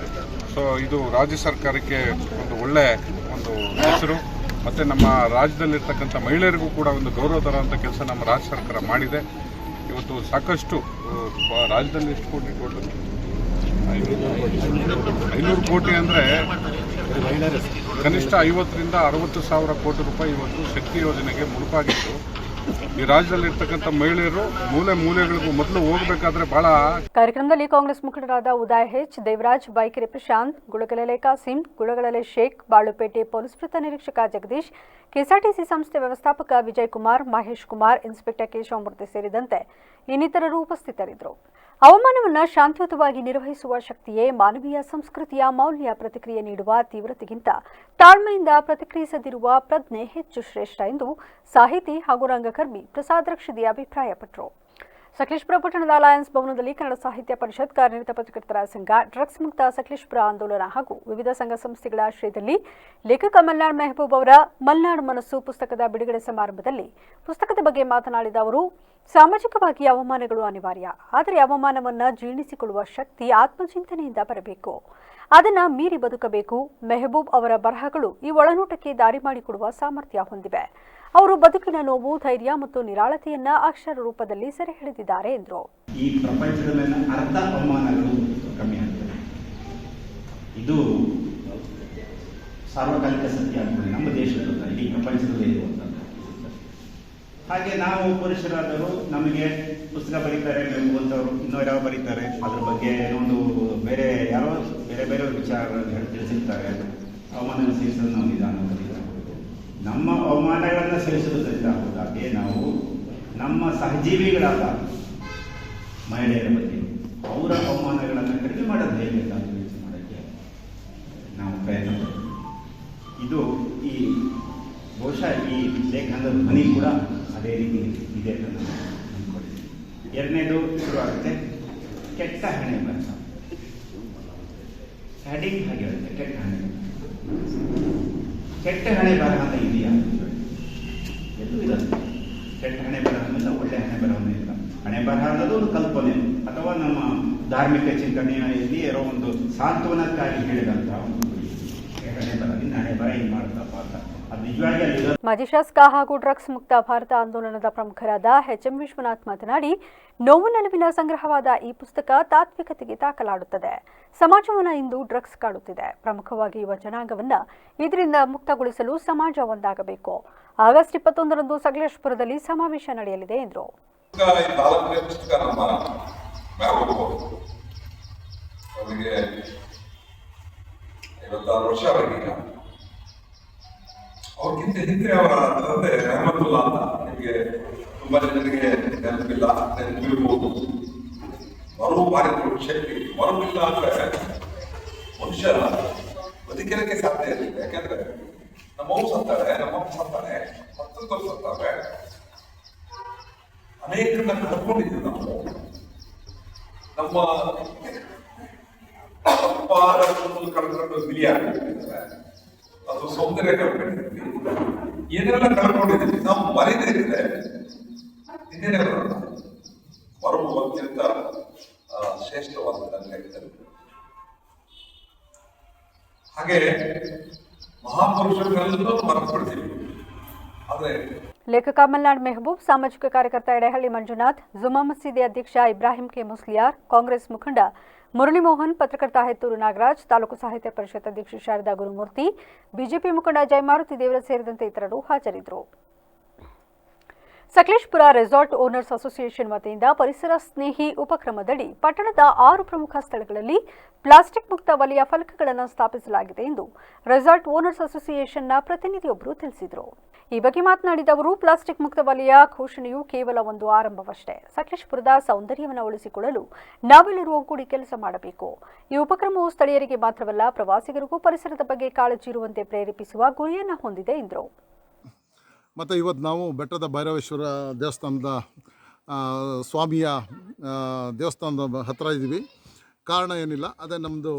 ಸೊ ಇದು ರಾಜ್ಯ ಸರ್ಕಾರಕ್ಕೆ ಒಂದು ಒಳ್ಳೆ ಒಂದು ಹೆಸರು ಮತ್ತು ನಮ್ಮ ರಾಜ್ಯದಲ್ಲಿರ್ತಕ್ಕಂಥ ಮಹಿಳೆಯರಿಗೂ ಕೂಡ ಒಂದು ಗೌರವ ತರುವಂಥ ಕೆಲಸ ನಮ್ಮ ರಾಜ್ಯ ಸರ್ಕಾರ ಮಾಡಿದೆ. ಇವತ್ತು ಸಾಕಷ್ಟು ರಾಜ್ಯದಲ್ಲಿ ಎಷ್ಟು ಕೋಟಿ ಟೋಟಲ್ 500 ಕೋಟಿ ಅಂದರೆ ಕನಿಷ್ಠ 50,000 ರಿಂದ 60,000 ಕೋಟಿ ರೂಪಾಯಿ ಇವತ್ತು ಶಕ್ತಿ ಯೋಜನೆಗೆ ಮುಡುಪಾಗಿತ್ತು. ಈ ರಾಜ್ಯದಲ್ಲಿರ್ತಕ್ಕಂಥ ಮಹಿಳೆಯರು ಮೂಲೆಗಳಿಗೂ ಮೊದಲು ಹೋಗಬೇಕಾದ್ರೆ ಬಹಳ. ಕಾರ್ಯಕ್ರಮದಲ್ಲಿ ಕಾಂಗ್ರೆಸ್ ಮುಖಂಡರಾದ ಉದಯ್ ಹೆಚ್, ದೇವರಾಜ್, ಬೈಕೆರೆ ಪ್ರಶಾಂತ್, ಗುಳಗಲಲೆ ಕಾಸಿಂ, ಗುಳಗಲಲೆ ಶೇಖ್, ಬಾಳುಪೇಟೆ ಪೊಲೀಸ್ ವೃತ್ತ ನಿರೀಕ್ಷಕ ಜಗದೀಶ್, ಕೆಎಸ್ಆರ್ಟಿಸಿ ಸಂಸ್ಥೆ ವ್ಯವಸ್ಥಾಪಕ ವಿಜಯ್ ಕುಮಾರ್, ಮಹೇಶ್ ಕುಮಾರ್, ಇನ್ಸ್ಪೆಕ್ಟರ್ ಕೇಶವಮೂರ್ತಿ ಸೇರಿದಂತೆ ಇನ್ನಿತರರು ಉಪಸ್ಥಿತರಿದ್ದರು. ಹವಾಮಾನವನ್ನು ಶಾಂತಿಯುತವಾಗಿ ನಿರ್ವಹಿಸುವ ಶಕ್ತಿಯೇ ಮಾನವೀಯ ಸಂಸ್ಕೃತಿಯ ಮೌಲ್ಯ. ಪ್ರತಿಕ್ರಿಯೆ ನೀಡುವ ತೀವ್ರತೆಗಿಂತ ತಾಳ್ಮೆಯಿಂದ ಪ್ರತಿಕ್ರಿಯಿಸದಿರುವ ಪ್ರಜ್ಞೆ ಹೆಚ್ಚು ಶ್ರೇಷ್ಠ ಎಂದು ಸಾಹಿತಿ ಹಾಗೂ ರಂಗಕರ್ಮಿ ಪ್ರಸಾದ್ ರಕ್ಷಿದಿ ಅಭಿಪ್ರಾಯಪಟ್ಟರು. ಸಕಲೇಶಪುರ ಪಟ್ಟಣದ ಅಲಯನ್ಸ್ ಭವನದಲ್ಲಿ ಕನ್ನಡ ಸಾಹಿತ್ಯ ಪರಿಷತ್, ಕಾರ್ಯನಿರತ ಪತ್ರಕರ್ತರ ಸಂಘ, ಡ್ರಗ್ಸ್ ಮುಕ್ತ ಸಕಲೇಶಪುರ ಆಂದೋಲನ ಹಾಗೂ ವಿವಿಧ ಸಂಘ ಸಂಸ್ಥೆಗಳ ಆಶ್ರಯದಲ್ಲಿ ಲೇಖಕ ಮಲ್ನಾಡ್ ಮೆಹಬೂಬ್ ಅವರ ಮಲ್ನಾಡ್ ಮನಸ್ಸು ಪುಸ್ತಕದ ಬಿಡುಗಡೆ ಸಮಾರಂಭದಲ್ಲಿ ಪುಸ್ತಕದ ಬಗ್ಗೆ ಮಾತನಾಡಿದ ಅವರು, ಸಾಮಾಜಿಕವಾಗಿ ಅವಮಾನಗಳು ಅನಿವಾರ್ಯ, ಆದರೆ ಅವಮಾನವನ್ನು ಜೀರ್ಣಿಸಿಕೊಳ್ಳುವ ಶಕ್ತಿ ಆತ್ಮಚಿಂತನೆಯಿಂದ ಬರಬೇಕು, ಅದನ್ನು ಮೀರಿ ಬದುಕಬೇಕು. ಮೆಹಬೂಬ್ ಅವರ ಬರಹಗಳು ಈ ಒಳನೋಟಕ್ಕೆ ದಾರಿ ಮಾಡಿಕೊಡುವ ಸಾಮರ್ಥ್ಯ ಹೊಂದಿವೆ. ಅವರು ಬದುಕಿನ ನೋವು, ಧೈರ್ಯ ಮತ್ತು ನಿರಾಳತೆಯನ್ನ ಅಕ್ಷರ ರೂಪದಲ್ಲಿ ಸೆರೆ ಹಿಡಿದಿದ್ದಾರೆ ಎಂದರು. ಈ ಪ್ರಪಂಚದಲ್ಲಿ ಅರ್ಧ ಅವಮಾನಗಳು ಕಮ್ಮಿ ಆಗ್ತದೆ. ಇದು ಸಾರ್ವಕಾಲಿಕ ಸತ್ಯ ಆಗ್ತದೆ. ನಮ್ಮ ದೇಶದ ಇಡೀ ಪ್ರಪಂಚದಲ್ಲೇ ಇರುವಂಥದ್ದು. ಹಾಗೆ ನಾವು ಪುರುಷರಾದರು ನಮಗೆ ಪುಸ್ತಕ ಬರೀತಾರೆ, ಓದೋರು ಇನ್ನೊಂದು ಯಾವ ಬರೀತಾರೆ, ಅದ್ರ ಬಗ್ಗೆ ಒಂದು ಬೇರೆ ಯಾರೋ ಬೇರೆ ವಿಚಾರಗಳನ್ನು ಹೇಳಿ ತಿಳಿಸಿರ್ತಾರೆ. ಅವಮಾನವನ್ನು ಸಹಿಸಲು ನಾವು ನಿಧಾನ ಬರೀತಾರೆ. ನಮ್ಮ ಅವಮಾನಗಳನ್ನು ಸಹಿಸುವುದರಿಂದ ಹೋದಾಗೆ ನಾವು ನಮ್ಮ ಸಹಜೀವಿಗಳಾದ ಮಹಿಳೆಯರ ಬಗ್ಗೆ ಅವರ ಅವಮಾನಗಳನ್ನು ಕಡಿಮೆ ಮಾಡೋದು ಹೇಗೆ ಅಂತ ಯೋಚನೆ ಮಾಡೋಕ್ಕೆ ನಾವು ಪ್ರಯತ್ನ ಪಡ್ತೀವಿ. ಇದು ಈ ಬಹುಶಃ ಈ ಲೇಖನದ ಧ್ವನಿ ಕೂಡ ಅದೇ ರೀತಿ ಇದೆ ಅಂತ ನಾನು ಅಂದ್ಕೊಂಡಿದ್ದೀನಿ. ಎರಡನೇದು ಶುರುವಾಗುತ್ತೆ ಕೆಟ್ಟ ಹಣೆ ಬರಹ. ಹೆಡಿಂಗ್ ಹಾಗೆ ಹೇಳುತ್ತೆ, ಕೆಟ್ಟ ಹಣೆ ಬರಹ ಅಂತ ಇದೆಯಾ? ಎಲ್ಲೂ ಇಲ್ಲ. ಕೆಟ್ಟ ಹಣೆ ಬರಹ ಅನ್ನೋದು ಒಳ್ಳೆ ಹಣೆ ಬರಹವೇ ಇಲ್ಲ. ಹಣೆ ಬರಹ ಅನ್ನೋದು ಒಂದು ಕಲ್ಪನೆ ಅಥವಾ ನಮ್ಮ ಧಾರ್ಮಿಕ ಚಿಂತನೆಯಲ್ಲಿ ಇರೋ ಒಂದು ಸಾಂತ್ವನಕ್ಕಾಗಿ ಹೇಳಿದಂತ ಒಂದು ನಾಳೆ ಬರ ಹಿಂಗ್ ಮಾಡ್ತಪ್ಪ ಅಂತ ಅದು ನಿಜವಾಗಿ ಅಲ್ಲಿ ಮಾಜಿ ಶಾಸಕ ಹಾಗೂ ಡ್ರಗ್ಸ್ ಮುಕ್ತ ಭಾರತ ಆಂದೋಲನದ ಪ್ರಮುಖರಾದ ಎಚ್ಎಂ ವಿಶ್ವನಾಥ್ ಮಾತನಾಡಿ, ನೋವು ನಲಿವಿನ ಸಂಗ್ರಹವಾದ ಈ ಪುಸ್ತಕ ತಾತ್ವಿಕತೆಗೆ ದಾಖಲಾಡುತ್ತದೆ. ಸಮಾಜವನ್ನು ಇಂದು ಡ್ರಗ್ಸ್ ಕಾಡುತ್ತಿದೆ. ಪ್ರಮುಖವಾಗಿ ಯುವ ಜನಾಂಗವನ್ನ ಇದರಿಂದ ಮುಕ್ತಗೊಳಿಸಲು ಸಮಾಜ ಒಂದಾಗಬೇಕು. ಆಗಸ್ಟ್ 21ರಂದು ಸಕಲೇಶಪುರದಲ್ಲಿ ಸಮಾವೇಶ ನಡೆಯಲಿದೆ ಎಂದರು. ಅವ್ರಿಗಿಂತ ಹಿಂದೆ ಅವರ ತಂದೆ ರಹಮತುಲ್ಲಾ ಅಂತ ನಿಮಗೆ ತುಂಬಾ ಜನರಿಗೆ ನೆನಪಿಲ್ಲ, ನೆನಪಿರ್ಬೋದು. ಮರುಪಾರಿದ್ರು ಶಕ್ತಿ ಮರುವಿಲ್ಲ ಅಂದ್ರೆ ಮನುಷ್ಯ ಬದುಕಿರಕ್ಕೆ ಸಾಧ್ಯ ಇರಲಿಲ್ಲ. ಯಾಕಂದ್ರೆ ನಮ್ಮವ್ವ ಸತ್ತಾಳೆ, ನಮ್ಮಪ್ಪ ಸತ್ತಾಳೆ, ಮತ್ತೊಂದು ಸತ್ತಾವೆ, ಅನೇಕರನ್ನ ಕಳ್ಕೊಂಡಿದ್ದೀವಿ ನಾವು. ನಮ್ಮ ಕಳ್ಕೊಂಡು ಬಿಲಿಯಾಗಿರ್ತಾರೆ, ಅದು ಸೌಂದರ್ಯ ಕಳ್ಕೊಂಡಿದ್ವಿ, ಏನೆಲ್ಲ ಕಳ್ಕೊಂಡಿದ್ವಿ. ನಾವು ಮರೆದಿದ್ರೆ ಇನ್ನೇನೇ ಬರೋಣ. ಮರವು ಅತ್ಯಂತ ಶ್ರೇಷ್ಠವಾದ ಲೆಕ್ಕದಲ್ಲಿ. ಹಾಗೆ ಮಹಾಪುರುಷರೆಲ್ಲರೂ ಮರೆತು ಬಿಡ್ತೀವಿ. ಆದ್ರೆ ಲೇಖಕ ಮಲ್ನಾಡ್ ಮೆಹಬೂಬ್, ಸಾಮಾಜಿಕ ಕಾರ್ಯಕರ್ತ ಎಡೆಹಳ್ಳಿ ಮಂಜುನಾಥ್, ಜುಮಾ ಮಸೀದಿ ಅಧ್ಯಕ್ಷ ಇಬ್ರಾಹಿಂ ಕೆ ಮುಸ್ಲಿಯಾರ್, ಕಾಂಗ್ರೆಸ್ ಮುಖಂಡ ಮುರಳಿ ಮೋಹನ್, ಪತ್ರಕರ್ತ ಹೆತ್ತೂರು ನಾಗರಾಜ್, ತಾಲೂಕು ಸಾಹಿತ್ಯ ಪರಿಷತ್ ಅಧ್ಯಕ್ಷ ಶಾರದಾ ಗುರುಮೂರ್ತಿ, ಬಿಜೆಪಿ ಮುಖಂಡ ಜಯಮಾರುತಿ ದೇವರ ಸೇರಿದಂತೆ ಇತರರು ಹಾಜರಿದ್ದರು. ಸಕಲೇಶಪುರ ರೆಸಾರ್ಟ್ ಓನರ್ಸ್ ಅಸೋಸಿಯೇಷನ್ ವತಿಯಿಂದ ಪರಿಸರ ಸ್ನೇಹಿ ಉಪಕ್ರಮದಡಿ ಪಟ್ಟಣದ 6 ಪ್ರಮುಖ ಸ್ಥಳಗಳಲ್ಲಿ ಪ್ಲಾಸ್ಟಿಕ್ ಮುಕ್ತ ವಲಯ ಫಲಕಗಳನ್ನು ಸ್ಥಾಪಿಸಲಾಗಿದೆ ಎಂದು ರೆಸಾರ್ಟ್ ಓನರ್ಸ್ ಅಸೋಸಿಯೇಷನ್ನ ಪ್ರತಿನಿಧಿಯೊಬ್ಬರು ತಿಳಿಸಿದರು. ಈ ಬಗ್ಗೆ ಮಾತನಾಡಿದ ಅವರು, ಪ್ಲಾಸ್ಟಿಕ್ ಮುಕ್ತ ವಲಯ ಘೋಷಣೆಯು ಕೇವಲ ಒಂದು ಆರಂಭವಷ್ಟೇ. ಸಕಲೇಶಪುರದ ಸೌಂದರ್ಯವನ್ನು ಉಳಿಸಿಕೊಳ್ಳಲು ನಾವೆಲ್ಲರೂ ಒಗ್ಗೂಡಿ ಕೆಲಸ ಮಾಡಬೇಕು. ಈ ಉಪಕ್ರಮವು ಸ್ಥಳೀಯರಿಗೆ ಮಾತ್ರವಲ್ಲ, ಪ್ರವಾಸಿಗರಿಗೂ ಪರಿಸರದ ಬಗ್ಗೆ ಕಾಳಜಿ ಇರುವಂತೆ ಪ್ರೇರೇಪಿಸುವ ಗುರಿಯನ್ನು ಹೊಂದಿದೆ ಎಂದರು. ಮತ್ತು ಇವತ್ತು ನಾವು ಬೆಟ್ಟದ ಭೈರವೇಶ್ವರ ದೇವಸ್ಥಾನದ ಸ್ವಾಮಿಯ ದೇವಸ್ಥಾನದ ಹತ್ತಿರ ಇದ್ದೀವಿ. ಕಾರಣ ಏನಿಲ್ಲ, ಅದೇ ನಮ್ಮದು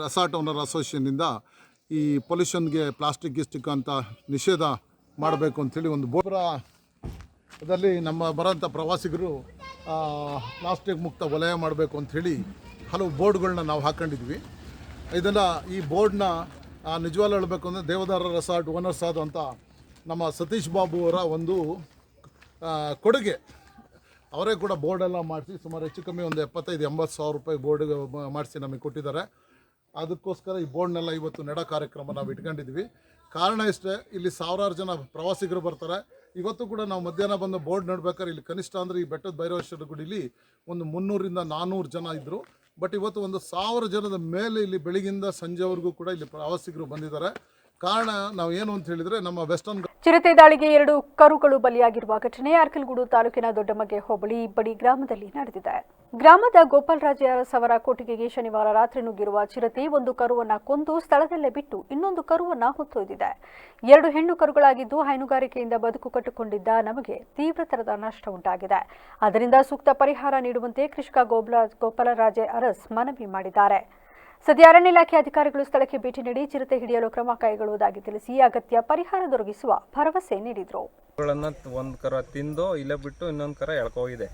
ರೆಸಾರ್ಟ್ ಓನರ್ ಅಸೋಸಿಯೇಷನ್ನಿಂದ ಈ ಪೊಲ್ಯೂಷನ್ಗೆ ಪ್ಲಾಸ್ಟಿಕ್ ಗಿಸ್ಟಿಕ್ ಅಂತ ನಿಷೇಧ ಮಾಡಬೇಕು ಅಂಥೇಳಿ ಒಂದು ಬೋರ್ಡಲ್ಲಿ ನಮ್ಮ ಬರೋಂಥ ಪ್ರವಾಸಿಗರು ಪ್ಲಾಸ್ಟಿಕ್ ಮುಕ್ತ ವಲಯ ಮಾಡಬೇಕು ಅಂಥೇಳಿ ಹಲವು ಬೋರ್ಡ್ಗಳನ್ನ ನಾವು ಹಾಕ್ಕೊಂಡಿದ್ವಿ. ಇದನ್ನು ಈ ಬೋರ್ಡ್ನ ನಿಜವಾಗ್ಲೂ ಹೇಳಬೇಕು ಅಂದರೆ ದೇವದಾರ ರೆಸಾರ್ಟ್ ಓನರ್ಸ್ ಆದಂಥ ನಮ್ಮ ಸತೀಶ್ ಬಾಬು ಅವರ ಒಂದು ಕೊಡುಗೆ. ಅವರೇ ಕೂಡ ಬೋರ್ಡೆಲ್ಲ ಮಾಡಿಸಿ ಸುಮಾರು ಹೆಚ್ಚು ಕಮ್ಮಿ ಒಂದು 75-80 ಸಾವಿರ ರೂಪಾಯಿ ಬೋರ್ಡ್ ಮಾಡಿಸಿ ನಮಗೆ ಕೊಟ್ಟಿದ್ದಾರೆ. ಅದಕ್ಕೋಸ್ಕರ ಈ ಬೋರ್ಡ್ನೆಲ್ಲ ಇವತ್ತು ನೆಡ ಕಾರ್ಯಕ್ರಮ ನಾವು ಇಟ್ಕೊಂಡಿದ್ವಿ. ಕಾರಣ ಇಷ್ಟೇ, ಇಲ್ಲಿ ಸಾವಿರಾರು ಜನ ಪ್ರವಾಸಿಗರು ಬರ್ತಾರೆ. ಇವತ್ತು ಕೂಡ ನಾವು ಮಧ್ಯಾಹ್ನ ಬಂದು ಬೋರ್ಡ್ ನೋಡ್ಬೇಕಾದ್ರೆ ಇಲ್ಲಿ ಕನಿಷ್ಠ ಅಂದರೆ ಈ ಬೆಟ್ಟದ ಭೈರವೇಶ್ವರ ಗುಡಿಲಿ ಒಂದು 300-400 ಜನ ಇದ್ದರು. ಬಟ್ ಇವತ್ತು 1000 ಜನದ ಮೇಲೆ ಇಲ್ಲಿ ಬೆಳಗಿಂದ ಸಂಜೆವರೆಗೂ ಕೂಡ ಇಲ್ಲಿ ಪ್ರವಾಸಿಗರು ಬಂದಿದ್ದಾರೆ. ಕಾರಣ ನಾವು ಏನು ಅಂತ ಹೇಳಿದರೆ, ನಮ್ಮ ವೆಸ್ಟರ್ನ್ ಚಿರತೆ ದಾಳಿಗೆ 2 ಕರುಗಳು ಬಲಿಯಾಗಿರುವ ಘಟನೆ ಅರ್ಕಲಗೂಡು ತಾಲೂಕಿನ ದೊಡ್ಡಮಗೆ ಹೋಬಳಿ ಇಬ್ಬಡಿ ಗ್ರಾಮದಲ್ಲಿ ನಡೆದಿದೆ. ಗ್ರಾಮದ ಗೋಪಾಲರಾಜ ಅರಸ್ ಅವರ ಕೊಟ್ಟಿಗೆಗೆ ಶನಿವಾರ ರಾತ್ರಿ ನುಗ್ಗಿರುವ ಚಿರತೆ ಒಂದು ಕರುವನ್ನು ಕೊಂದು ಸ್ಥಳದಲ್ಲೇ ಬಿಟ್ಟು ಇನ್ನೊಂದು ಕರುವನ್ನು ಹೊತ್ತೊಯ್ದಿದೆ. 2 ಹೆಣ್ಣು ಕರುಗಳಾಗಿದ್ದು ಹೈನುಗಾರಿಕೆಯಿಂದ ಬದುಕು ಕಟ್ಟಿಕೊಂಡಿದ್ದ ನಮಗೆ ತೀವ್ರತರದ ನಷ್ಟ ಉಂಟಾಗಿದೆ. ಅದರಿಂದ ಸೂಕ್ತ ಪರಿಹಾರ ನೀಡುವಂತೆ ಕೃಷಿಕ ಗೋಪಾಲರಾಜ ಅರಸ್ ಮನವಿ ಮಾಡಿದ್ದಾರೆ. ಸದ್ಯ ಅರಣ್ಯ ಇಲಾಖೆ ಅಧಿಕಾರಿಗಳು ಸ್ಥಳಕ್ಕೆ ಭೇಟಿ ನೀಡಿ ಚಿರತೆ ಹಿಡಿಯಲು ಕ್ರಮ ಕೈಗೊಳ್ಳುವುದಾಗಿ ತಿಳಿಸಿ ಅಗತ್ಯ ಪರಿಹಾರ ದೊರಕಿಸುವ ಭರವಸೆ ನೀಡಿದರು. ಒಂದು ಕರ ತಿಂದು ಇಲ್ಲೇ ಬಿಟ್ಟು ಇನ್ನೊಂದು ಕರ ಎಳ್ಕೋಗಿದೆ.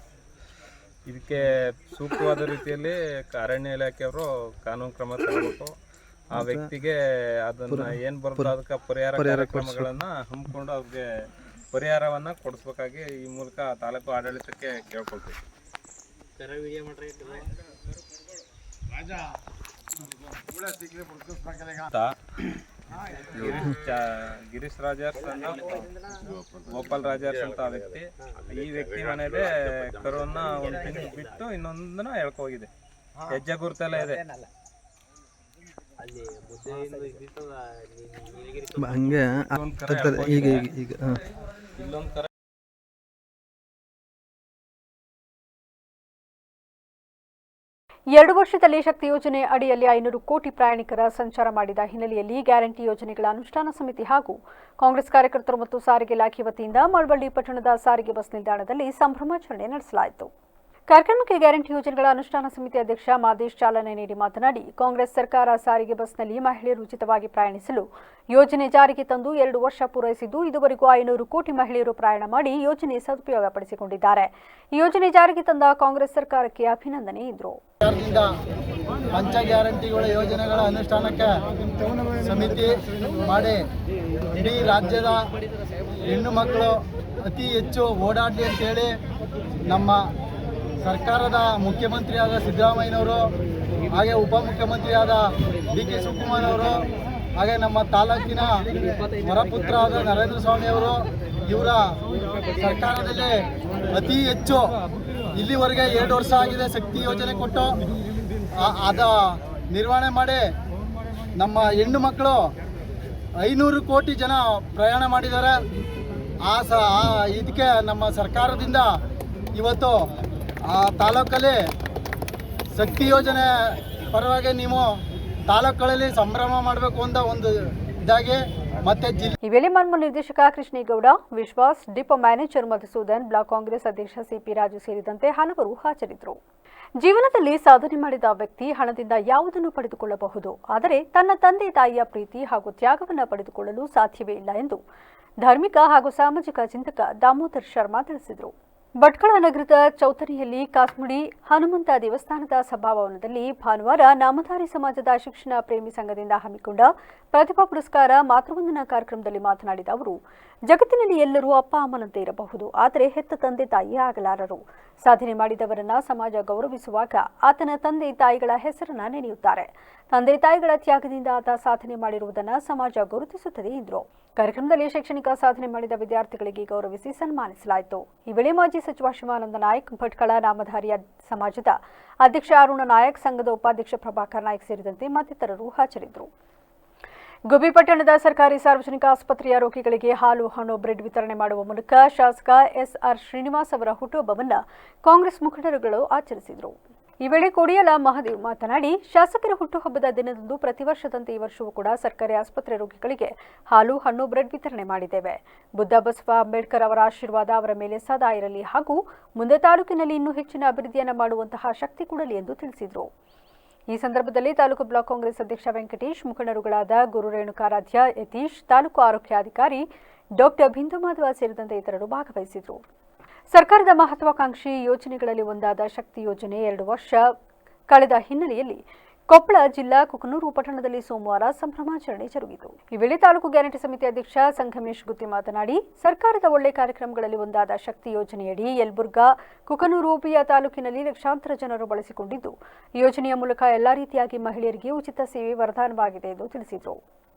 ಇದಕ್ಕೆ ಸೂಕ್ತವಾದ ರೀತಿಯಲ್ಲಿ ಅರಣ್ಯ ಇಲಾಖೆಯವರು ಕಾನೂನು ಕ್ರಮ ತಗೋಬೇಕು. ಆ ವ್ಯಕ್ತಿಗೆ ಅದನ್ನ ಏನು ಬರುತ್ತೋ ಅದಕ್ಕೆ ಪರಿಹಾರ ಕಾರ್ಯಕ್ರಮಗಳನ್ನು ಹಮ್ಮಿಕೊಂಡು ಅವ್ರಿಗೆ ಪರಿಹಾರವನ್ನು ಕೊಡಿಸ್ಬೇಕಾಗಿ ಈ ಮೂಲಕ ತಾಲೂಕು ಆಡಳಿತಕ್ಕೆ ಕೇಳ್ಕೊಳ್ತೀವಿ. ಗಿರೀಶ್ ರಾಜರ್ಸ್ ಅಂತ ಗೋಪಾಲ್ ರಾಜರ್ಸ್ ಅಂತ ವ್ಯಕ್ತಿ, ಈ ವ್ಯಕ್ತಿ ಮನೇಲೆ ಕರುವನ್ನ ಒಂದು ತಿಂಗಳು ಬಿಟ್ಟು ಇನ್ನೊಂದನ್ನ ಎಳ್ಕೋಗಿದೆ. ಹೆಜ್ಜೆ ಗುರುತೆಲ್ಲ ಇದೆ. ಇಲ್ಲೊಂದು ಕರ 2 ವರ್ಷದಲ್ಲಿ ಶಕ್ತಿ ಯೋಜನೆ ಅಡಿಯಲ್ಲಿ 500 ಕೋಟಿ ಪ್ರಯಾಣಿಕರ ಸಂಚಾರ ಮಾಡಿದ ಹಿನ್ನೆಲೆಯಲ್ಲಿ ಗ್ಯಾರಂಟಿ ಯೋಜನೆಗಳ ಅನುಷ್ಠಾನ ಸಮಿತಿ ಹಾಗೂ ಕಾಂಗ್ರೆಸ್ ಕಾರ್ಯಕರ್ತರು ಮತ್ತು ಸಾರಿಗೆ ಇಲಾಖೆ ವತಿಯಿಂದ ಮಳವಳ್ಳಿ ಪಟ್ಟಣದ ಸಾರಿಗೆ ಬಸ್ ನಿಲ್ದಾಣದಲ್ಲಿ ಸಂಭ್ರಮಾಚರಣೆ ನಡೆಸಲಾಯಿತು. ಕಾರ್ಯಕ್ರಮಕ್ಕೆ ಗ್ಯಾರಂಟಿ ಯೋಜನೆಗಳ ಅನುಷ್ಠಾನ ಸಮಿತಿ ಅಧ್ಯಕ್ಷ ಮಾದೇಶ್ ಚಾಲನೆ ನೀಡಿ ಮಾತನಾಡಿ, ಕಾಂಗ್ರೆಸ್ ಸರ್ಕಾರ ಸಾರಿಗೆ ಬಸ್ನಲ್ಲಿ ಮಹಿಳೆಯರು ಉಚಿತವಾಗಿ ಪ್ರಯಾಣಿಸಲು ಯೋಜನೆ ಜಾರಿಗೆ ತಂದು 2 ವರ್ಷ ಪೂರೈಸಿದ್ದು, ಇದುವರೆಗೂ 500 ಕೋಟಿ ಮಹಿಳೆಯರು ಪ್ರಯಾಣ ಮಾಡಿ ಯೋಜನೆ ಸದುಪಯೋಗಪಡಿಸಿಕೊಂಡಿದ್ದಾರೆ. ಈ ಯೋಜನೆ ಜಾರಿಗೆ ತಂದ ಕಾಂಗ್ರೆಸ್ ಸರ್ಕಾರಕ್ಕೆ ಅಭಿನಂದನೆ ಎಂದರು. ಪಂಚ ಗ್ಯಾರಂಟಿಗಳ ಯೋಜನೆಗಳ ಅನುಷ್ಠಾನಕ್ಕೆ ಸಮಿತಿ ಮಾಡಿ ಇಡೀ ರಾಜ್ಯದ ಹೆಣ್ಣು ಮಕ್ಕಳು ಅತಿ ಹೆಚ್ಚು ಓಡಾಡಲಿ ಅಂತೇಳಿ ನಮ್ಮ ಸರ್ಕಾರದ ಮುಖ್ಯಮಂತ್ರಿಯಾದ ಸಿದ್ದರಾಮಯ್ಯನವರು, ಹಾಗೆ ಉಪಮುಖ್ಯಮಂತ್ರಿಯಾದ ಡಿ ಕೆ ಶಿವಕುಮಾರ್ ಅವರು, ಹಾಗೆ ನಮ್ಮ ತಾಲೂಕಿನ ವರಪುತ್ರ ಆದ ನರೇಂದ್ರ ಸ್ವಾಮಿ ಅವರು, ಇವರ ಸರ್ಕಾರದಲ್ಲಿ ಅತಿ ಹೆಚ್ಚು ಇಲ್ಲಿವರೆಗೆ 2 ವರ್ಷ ಆಗಿದೆ ಶಕ್ತಿ ಯೋಜನೆ ಕೊಟ್ಟು ಅದ ನಿರ್ವಹಣೆ ಮಾಡಿ ನಮ್ಮ ಹೆಣ್ಣು ಮಕ್ಕಳು 500 ಕೋಟಿ ಜನ ಪ್ರಯಾಣ ಮಾಡಿದ್ದಾರೆ. ಇದಕ್ಕೆ ನಮ್ಮ ಸರ್ಕಾರದಿಂದ ಇವತ್ತು ಆ ತಾಲೂಕಲ್ಲಿ ಶಕ್ತಿ ಯೋಜನೆ ಪರವಾಗಿ ನೀವು ತಾಲೂಕುಗಳಲ್ಲಿ ಸಂಭ್ರಮ ಮಾಡಬೇಕು ಅಂತ ಒಂದು ಇದಾಗಿ ಮತ್ತೆ ಈ ವೇಳೆ ಮಾನ್ಯ ನಿರ್ದೇಶಕ Krishnegowda, Vishwas, depot manager Madhusudan, block Congress ಅಧ್ಯಕ್ಷ ಸಿಪಿ ರಾಜು ಸೇರಿದಂತೆ ಹಲವರು ಹಾಜರಿದ್ದರು. ಜೀವನದಲ್ಲಿ ಸಾಧನೆ ಮಾಡಿದ ವ್ಯಕ್ತಿ ಹಣದಿಂದ ಯಾವುದನ್ನು ಪಡೆದುಕೊಳ್ಳಬಹುದು, ಆದರೆ ತನ್ನ ತಂದೆ ತಾಯಿಯ ಪ್ರೀತಿ ಹಾಗೂ ತ್ಯಾಗವನ್ನು ಪಡೆದುಕೊಳ್ಳಲು ಸಾಧ್ಯವೇ ಇಲ್ಲ ಎಂದು ಧಾರ್ಮಿಕ ಹಾಗೂ ಸಾಮಾಜಿಕ ಚಿಂತಕ ದಾಮೋದರ್ ಶರ್ಮಾ ತಿಳಿಸಿದರು. ಭಟ್ಕಳ ನಗರದ ಚೌತರಿಯಲ್ಲಿ ಕಾಸ್ಮುಡಿ ಹನುಮಂತ ದೇವಸ್ಥಾನದ ಸಭಾಭವನದಲ್ಲಿ ಭಾನುವಾರ ನಾಮಧಾರಿ ಸಮಾಜದ ಶಿಕ್ಷಣ ಪ್ರೇಮಿ ಸಂಘದಿಂದ ಹಮ್ಮಿಕೊಂಡ ಪ್ರತಿಭಾ ಪುರಸ್ಕಾರ ಮಾತೃವಂದನಾ ಕಾರ್ಯಕ್ರಮದಲ್ಲಿ ಮಾತನಾಡಿದ ಅವರು, ಜಗತ್ತಿನಲ್ಲಿ ಎಲ್ಲರೂ ಅಪ್ಪ ಅಮ್ಮನಂತೆ ಇರಬಹುದು, ಆದರೆ ಹೆತ್ತ ತಂದೆ ತಾಯಿ ಆಗಲಾರರು. ಸಾಧನೆ ಮಾಡಿದವರನ್ನ ಸಮಾಜ ಗೌರವಿಸುವಾಗ ಆತನ ತಂದೆ ತಾಯಿಗಳ ಹೆಸರನ್ನ ನೆನೆಯುತ್ತಾರೆ. ತಂದೆ ತಾಯಿಗಳ ತ್ಯಾಗದಿಂದ ಆತ ಸಾಧನೆ ಮಾಡಿರುವುದನ್ನು ಸಮಾಜ ಗುರುತಿಸುತ್ತದೆ ಎಂದರು. ಕಾರ್ಯಕ್ರಮದಲ್ಲಿ ಶೈಕ್ಷಣಿಕ ಸಾಧನೆ ಮಾಡಿದ ವಿದ್ಯಾರ್ಥಿಗಳಿಗೆ ಗೌರವಿಸಿ ಸನ್ಮಾನಿಸಲಾಯಿತು. ಈ ವೇಳೆ ಮಾಜಿ ಸಚಿವ ಶಿವಾನಂದ ನಾಯಕ್, ಭಟ್ಕಳ ನಾಮಧಾರಿ ಸಮಾಜದ ಅಧ್ಯಕ್ಷ ಅರುಣ ನಾಯಕ್, ಸಂಘದ ಉಪಾಧ್ಯಕ್ಷ ಪ್ರಭಾಕರ್ ನಾಯಕ್ ಸೇರಿದಂತೆ ಮತ್ತಿತರರು ಹಾಜರಿದ್ದರು. ಗುಬ್ಬಿ ಪಟ್ಟಣದ ಸರ್ಕಾರಿ ಸಾರ್ವಜನಿಕ ಆಸ್ಪತ್ರೆಯ ರೋಗಿಗಳಿಗೆ ಹಾಲು, ಹಣ್ಣು, ಬ್ರೆಡ್ ವಿತರಣೆ ಮಾಡುವ ಮೂಲಕ ಶಾಸಕ ಎಸ್ಆರ್ ಶ್ರೀನಿವಾಸ್ ಅವರ ಹುಟ್ಟುಹಬ್ಬವನ್ನು ಕಾಂಗ್ರೆಸ್ ಮುಖಂಡರುಗಳು ಆಚರಿಸಿದರು. ಈ ವೇಳೆ ಕೊಡಿಯಲ ಮಹದೇವ್ ಮಾತನಾಡಿ, ಶಾಸಕರ ಹುಟ್ಟುಹಬ್ಬದ ದಿನದಂದು ಪ್ರತಿ ವರ್ಷದಂತೆ ಈ ವರ್ಷವೂ ಕೂಡ ಸರ್ಕಾರಿ ಆಸ್ಪತ್ರೆ ರೋಗಿಗಳಿಗೆ ಹಾಲು, ಹಣ್ಣು, ಬ್ರೆಡ್ ವಿತರಣೆ ಮಾಡಿದ್ದೇವೆ. ಬುದ್ಧ ಬಸವ ಅಂಬೇಡ್ಕರ್ ಅವರ ಆಶೀರ್ವಾದ ಅವರ ಮೇಲೆ ಸದಾ ಇರಲಿ ಹಾಗೂ ಮುಂದೆ ತಾಲೂಕಿನಲ್ಲಿ ಇನ್ನೂ ಹೆಚ್ಚಿನ ಅಭಿವೃದ್ಧಿಯನ್ನು ಮಾಡುವಂತಹ ಶಕ್ತಿ ಕೊಡಲಿ ಎಂದು ತಿಳಿಸಿದರು. ಈ ಸಂದರ್ಭದಲ್ಲಿ ತಾಲೂಕು ಬ್ಲಾಕ್ ಕಾಂಗ್ರೆಸ್ ಅಧ್ಯಕ್ಷ ವೆಂಕಟೇಶ್, ಮುಖಂಡರುಗಳಾದ ಗುರು ರೇಣುಕಾರಾಧ್ಯ, ಯತೀಶ್, ತಾಲೂಕು ಆರೋಗ್ಯಾಧಿಕಾರಿ ಡಾಕ್ಟರ್ ಬಿಂದು ಮಾಧವ ಸೇರಿದಂತೆ ಇತರರು ಭಾಗವಹಿಸಿದರು. ಸರ್ಕಾರದ ಮಹತ್ವಾಕಾಂಕ್ಷಿ ಯೋಜನೆಗಳಲ್ಲಿ ಒಂದಾದ ಶಕ್ತಿ ಯೋಜನೆ 2 ವರ್ಷ ಕಳೆದ ಹಿನ್ನೆಲೆಯಲ್ಲಿ ಕೊಪ್ಪಳ ಜಿಲ್ಲಾ ಕುಕನೂರು ಪಟ್ಟಣದಲ್ಲಿ ಸೋಮವಾರ ಸಂಭ್ರಮಾಚರಣೆ ಜರುಗಿತು. ಈ ವೇಳೆ ತಾಲೂಕು ಗ್ಯಾರಂಟಿ ಸಮಿತಿ ಅಧ್ಯಕ್ಷ ಸಂಗಮೇಶ್ ಗುತ್ತಿ ಮಾತನಾಡಿ, ಸರ್ಕಾರದ ಒಳ್ಳೆ ಕಾರ್ಯಕ್ರಮಗಳಲ್ಲಿ ಒಂದಾದ ಶಕ್ತಿ ಯೋಜನೆಯಡಿ ಯಲಬುರ್ಗಾ, ಕುಕನೂರು ಹೋಬಳಿಯ ತಾಲೂಕಿನಲ್ಲಿ ಲಕ್ಷಾಂತರ ಜನರು ಬಳಸಿಕೊಂಡಿದ್ದು, ಈ ಯೋಜನೆಯ ಮೂಲಕ ಎಲ್ಲಾ ರೀತಿಯಾಗಿ ಮಹಿಳೆಯರಿಗೆ ಉಚಿತ ಸೇವೆ ವರದಾನವಾಗಿದೆ ಎಂದು ತಿಳಿಸಿದರು.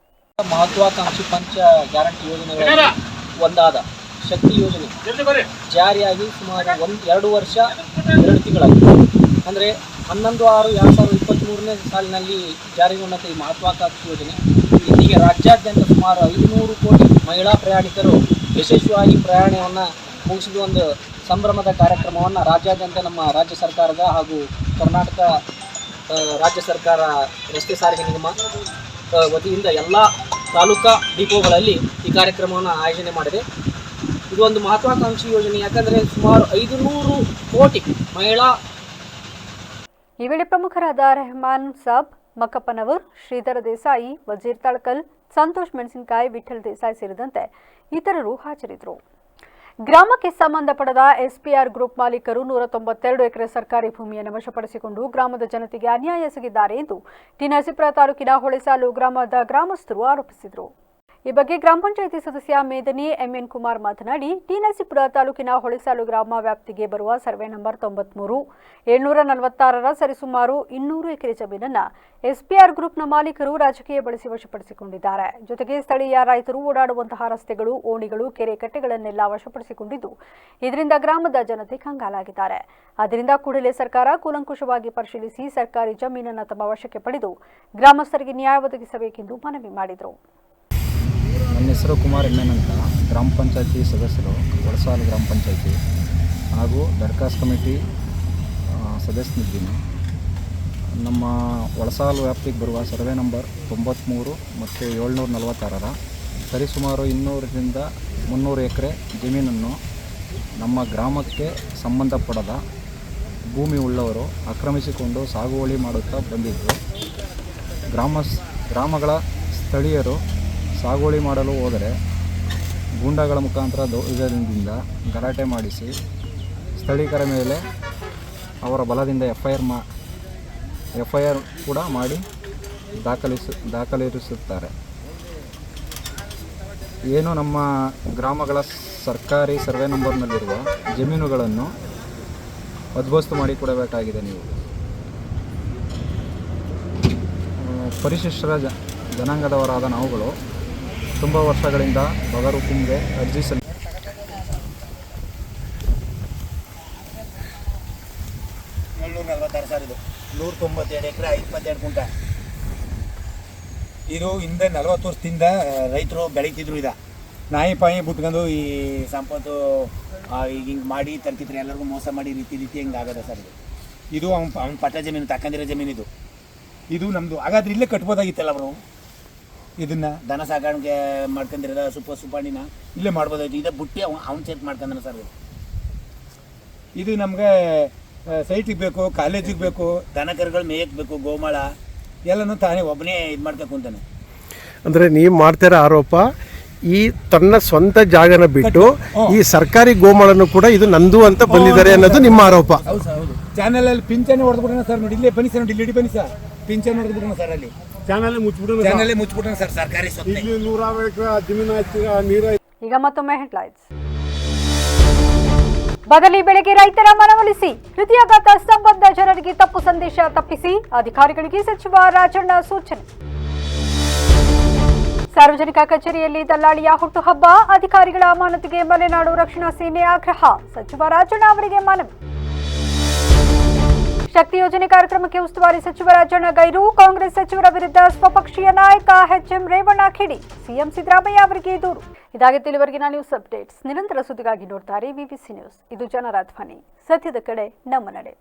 ಮಹತ್ವಾಕಾಂಕ್ಷಿ ಪಂಚ ಗ್ಯಾರಂಟಿ ಯೋಜನೆಗಳಲ್ಲಿ ಒಂದಾದ ಶಕ್ತಿ ಯೋಜನೆ ಜಾರಿಯಾಗಿ ಸುಮಾರು 2 ವರ್ಷ 2 ತಿಂಗಳಾಗಿದೆ. ಅಂದರೆ 11/6/2023ನೇ ಸಾಲಿನಲ್ಲಿ ಜಾರಿಗೊಂಡ ಈ ಮಹತ್ವಾಕಾಂಕ್ಷಿ ಯೋಜನೆ ಇಲ್ಲಿಗೆ ರಾಜ್ಯಾದ್ಯಂತ ಸುಮಾರು 500 ಕೋಟಿ ಮಹಿಳಾ ಪ್ರಯಾಣಿಕರು ಯಶಸ್ವಿಯಾಗಿ ಪ್ರಯಾಣವನ್ನು ಮುಗಿಸಿದ ಒಂದು ಸಂಭ್ರಮದ ಕಾರ್ಯಕ್ರಮವನ್ನು ರಾಜ್ಯಾದ್ಯಂತ ನಮ್ಮ ರಾಜ್ಯ ಸರ್ಕಾರದ ಹಾಗೂ ಕರ್ನಾಟಕ ರಾಜ್ಯ ಸರ್ಕಾರ ರಸ್ತೆ ಸಾರಿಗೆ ನಿಗಮ ವತಿಯಿಂದ ಎಲ್ಲ ತಾಲೂಕಾ ಡಿಪೋಗಳಲ್ಲಿ ಈ ಕಾರ್ಯಕ್ರಮವನ್ನು ಆಯೋಜನೆ ಮಾಡಿದೆ. ಇದು ಒಂದು ಮಹತ್ವಾಕಾಂಕ್ಷಿ ಯೋಜನೆ, ಯಾಕಂದರೆ ಸುಮಾರು 500 ಕೋಟಿ ಮಹಿಳಾ. ಈ ವೇಳೆ ಪ್ರಮುಖರಾದ ರೆಹಮಾನ್ ಸಾಬ್, ಮಕ್ಕಪ್ಪನವರ್, ಶ್ರೀಧರ ದೇಸಾಯಿ, ವಜೀರ್ ತಳಕಲ್, ಸಂತೋಷ್ ಮೆಣಸಿನಕಾಯಿ, ವಿಠಲ್ ದೇಸಾಯಿ ಸೇರಿದಂತೆ ಇತರರು ಹಾಜರಿದ್ದರು. ಗ್ರಾಮಕ್ಕೆ ಸಂಬಂಧಪಡದ ಎಸ್ಪಿಆರ್ ಗ್ರೂಪ್ ಮಾಲೀಕರು 192 ಎಕರೆ ಸರ್ಕಾರಿ ಭೂಮಿಯನ್ನು ವಶಪಡಿಸಿಕೊಂಡು ಗ್ರಾಮದ ಜನತೆಗೆ ಅನ್ಯಾಯ ಎಸಗಿದ್ದಾರೆ ಎಂದು ಟಿ ನರಸೀಪುರ ತಾಲೂಕಿನ ಹೊಳೆಸಾಲು ಗ್ರಾಮದ ಗ್ರಾಮಸ್ಥರು ಆರೋಪಿಸಿದರು. ಈ ಬಗ್ಗೆ ಗ್ರಾಮ ಪಂಚಾಯಿತಿ ಸದಸ್ಯ ಮೇದನಿ ಎಂಎನ್ ಕುಮಾರ್ ಮಾತನಾಡಿ, ಟಿ ನರಸೀಪುರ ತಾಲೂಕಿನ ಹೊಳೆಸಾಲು ಗ್ರಾಮ ವ್ಯಾಪ್ತಿಗೆ ಬರುವ ಸರ್ವೆ ನಂಬರ್ 93 746ರ ಸರಿಸುಮಾರು 200 ಎಕರೆ ಜಮೀನನ್ನು ಎಸ್ಪಿಆರ್ ಗ್ರೂಪ್ನ ಮಾಲೀಕರು ರಾಜಕೀಯ ಬಳಸಿ ವಶಪಡಿಸಿಕೊಂಡಿದ್ದಾರೆ. ಜೊತೆಗೆ ಸ್ಥಳೀಯ ರೈತರು ಓಡಾಡುವಂತಹ ರಸ್ತೆಗಳು, ಓಣಿಗಳು, ಕೆರೆ ಕಟ್ಟೆಗಳನ್ನೆಲ್ಲ ವಶಪಡಿಸಿಕೊಂಡಿದ್ದು, ಇದರಿಂದ ಗ್ರಾಮದ ಜನತೆ ಕಂಗಾಲಾಗಿದ್ದಾರೆ. ಆದ್ದರಿಂದ ಕೂಡಲೇ ಸರ್ಕಾರ ಕೂಲಂಕುಷವಾಗಿ ಪರಿಶೀಲಿಸಿ ಸರ್ಕಾರಿ ಜಮೀನನ್ನು ತಮ್ಮ ವಶಕ್ಕೆ ಪಡೆದು ಗ್ರಾಮಸ್ಥರಿಗೆ ನ್ಯಾಯ ಒದಗಿಸಬೇಕೆಂದು ಮನವಿ ಮಾಡಿದರು. ನನ್ನ ಹೆಸರು ಕುಮಾರ್ ಎನ್ ಅಂತ, ಗ್ರಾಮ ಪಂಚಾಯತಿ ಸದಸ್ಯರು, ಹೊಳಸಾಲು ಗ್ರಾಮ ಪಂಚಾಯತಿ ಹಾಗೂ ದರ್ಖಾಸ್ ಕಮಿಟಿ ಸದಸ್ಯನಿದ್ದೀನಿ. ನಮ್ಮ ಹೊಳಸಾಲು ವ್ಯಾಪ್ತಿಗೆ ಬರುವ ಸರ್ವೆ ನಂಬರ್ 93 ಮತ್ತು 746ರ ಸರಿಸುಮಾರು 200ರಿಂದ 300 ಎಕರೆ ಜಮೀನನ್ನು ನಮ್ಮ ಗ್ರಾಮಕ್ಕೆ ಸಂಬಂಧಪಡದ ಭೂಮಿ ಉಳ್ಳವರು ಆಕ್ರಮಿಸಿಕೊಂಡು ಸಾಗುವಳಿ ಮಾಡುತ್ತಾ ಬಂದಿದ್ದು, ಗ್ರಾಮಗಳ ಸ್ಥಳೀಯರು ಸಾಗುವಳಿ ಮಾಡಲು ಹೋದರೆ ಗೂಂಡಾಗಳ ಮುಖಾಂತರ ದೌರ್ಜನ್ಯದಿಂದ ಗಲಾಟೆ ಮಾಡಿಸಿ ಸ್ಥಳೀಯರ ಮೇಲೆ ಅವರ ಬಲದಿಂದ ಎಫ್ಐಆರ್ ಕೂಡ ಮಾಡಿ ದಾಖಲಿಸುತ್ತಾರೆ. ಏನು ನಮ್ಮ ಗ್ರಾಮಗಳ ಸರ್ಕಾರಿ ಸರ್ವೆ ನಂಬರ್ನಲ್ಲಿರುವ ಜಮೀನುಗಳನ್ನು ಹದ್ದುಬಸ್ತು ಮಾಡಿಕೊಡಬೇಕಾಗಿದೆ. ನೀವು ಪರಿಶಿಷ್ಟ ಜನಾಂಗದವರಾದ ನಾವುಗಳು ತುಂಬ ವರ್ಷಗಳಿಂದ ಬಗರುಕುಂಗೆ ಅರ್ಜಿ ಇದು 192 ಎಕರೆ 22 ಗುಂಟ. ಇದು ಹಿಂದೆ 40 ವರ್ಷದಿಂದ ರೈತರು ಬೆಳೀತಿದ್ರು. ನಾಯಿ ಪಾಯಿ ಬಿಟ್ಕೊಂಡು ಈ ಸಂಪತ್ತು ಈಗ ಹಿಂಗೆ ಮಾಡಿ ತರ್ತಿದ್ರು, ಎಲ್ಲರಿಗೂ ಮೋಸ ಮಾಡಿ ರೀತಿ ಹಿಂಗೆ ಆಗದ ಸರ್. ಇದು ಅವ್ನ ಪಟ್ಟ ಜಮೀನು ತಕ್ಕಂದಿರೋ ಜಮೀನು. ಇದು ನಮ್ಮದು. ಹಾಗಾದ್ರೆ ಇಲ್ಲೇ ಕಟ್ಬೋದಾಗಿತ್ತಲ್ಲ ಅವರು. ಇದನ್ನು ದನ ಸಾಕಾಣಿಕೆ ಮಾಡ್ಕೊಂಡಿರೋದ ಸುಪಾಣಿನ ಇಲ್ಲೇ ಮಾಡ್ಬೋದಾಗಿತ್ತು. ಇದೇ ಬುಟ್ಟಿ ಅವ್ನು ಸೇರ್ಟ್ ಮಾಡ್ಕೊಂಡನ ಸರ್. ಇದು ನಮಗೆ ಸೈಟಿಗೆ ಬೇಕು, ಕಾಲೇಜಿಗೆ ಬೇಕು, ದನ ಕರುಗಳು ಮೇಯಕ್ಕೆ ಬೇಕು, ಗೋಮಾಳ ಎಲ್ಲನೂ ತಾನೇ ಒಬ್ಬನೇ ಇದು ಮಾಡ್ಬೇಕು ಅಂತಾನೆ. ಅಂದರೆ ನೀವು ಮಾಡ್ತಿರೋ ಆರೋಪ ಈ ತನ್ನ ಸ್ವಂತ ಜಾಗನ ಬಿಟ್ಟು ಈ ಸರ್ಕಾರಿ ಗೋಮಾಳನ್ನು ಕೂಡ ಇದು ನಂದು ಅಂತ ಬಂದಿದ್ದಾರೆ ಅನ್ನೋದು ನಿಮ್ಮ ಆರೋಪ. ಹೌದು ಸರ್, ಹೌದು. ಚಾನಲಲ್ಲಿ ಪಿಂಚಣಿ ಹೊಡೆದ್ಬಿಡೋಣ ಸರ್. ನೋಡಿ ಇಲ್ಲೇ ಬನ್ನಿ ಸರ್, ನೋಡಿ ಇಲ್ಲಿ ಬನ್ನಿ ಸರ್. ಪಿಂಚಣಿ ಹೊಡೆದ್ಬಿಡೋಣ ಸರ್. ಅಲ್ಲಿ ಚಾನಲ್ ಮುಚ್ಚಿಬಿಡೋಣ ಸರ್. ಸರ್ಕಾರಿ ಸ್ವತ್ತು 150 ಎಕರೆ ಜಮೀನು. ಈಗ ಮತ್ತೊಮ್ಮೆ ಹೆಡ್ಲೈನ್ಸ್. ಬದಲಿ ಬೆಳೆಗೆ ರೈತರ ಮನವೊಲಿಸಿ, ಹೃದಯಾಘಾತ ಸಂಬಂಧ ಜನರಿಗೆ ತಪ್ಪು ಸಂದೇಶ ತಪ್ಪಿಸಿ, ಅಧಿಕಾರಿಗಳಿಗೆ ಸಚಿವ ರಾಜಣ್ಣ ಸೂಚನೆ. ಸಾರ್ವಜನಿಕ ಕಚೇರಿಯಲ್ಲಿ ದಲ್ಲಾಳಿಯ ಹುಟ್ಟುಹಬ್ಬ, ಅಧಿಕಾರಿಗಳ ಅಮಾನತಿಗೆ ಮಲೆನಾಡು ರಕ್ಷಣಾ ಸೇನೆ ಆಗ್ರಹ, ಸಚಿವ ರಾಜಣ್ಣ ಅವರಿಗೆ ಮನವಿ. ಶಕ್ತಿ ಯೋಜನೆ ಕಾರ್ಯಕ್ರಮಕ್ಕೆ ಉಸ್ತುವಾರಿ ಸಚಿವ ರಾಜಣ್ಣ ಗೈರು, ಕಾಂಗ್ರೆಸ್ ಸಚಿವರ ವಿರುದ್ಧ ಸ್ವಪಕ್ಷೀಯ ನಾಯಕ ಎಚ್ಎಂ ರೇವಣ್ಣ ಕಿಡಿ, ಸಿಎಂ ಸಿದ್ದರಾಮಯ್ಯ ಅವರಿಗೆ ದೂರು. ಇದಾಗಿತ್ತು ಇಲ್ಲಿವರೆಗಿನ ನ್ಯೂಸ್ ಅಪ್ಡೇಟ್ಸ್. ನಿರಂತರ ಸುದ್ದಿಗಾಗಿ ನೋಡ್ತಾರೆ ವಿವಿಸಿ ನ್ಯೂಸ್. ಇದು ಜನರ ಧ್ವನಿ, ಸತ್ಯದ ಕಡೆ ನಮ್ಮ ನಡೆ.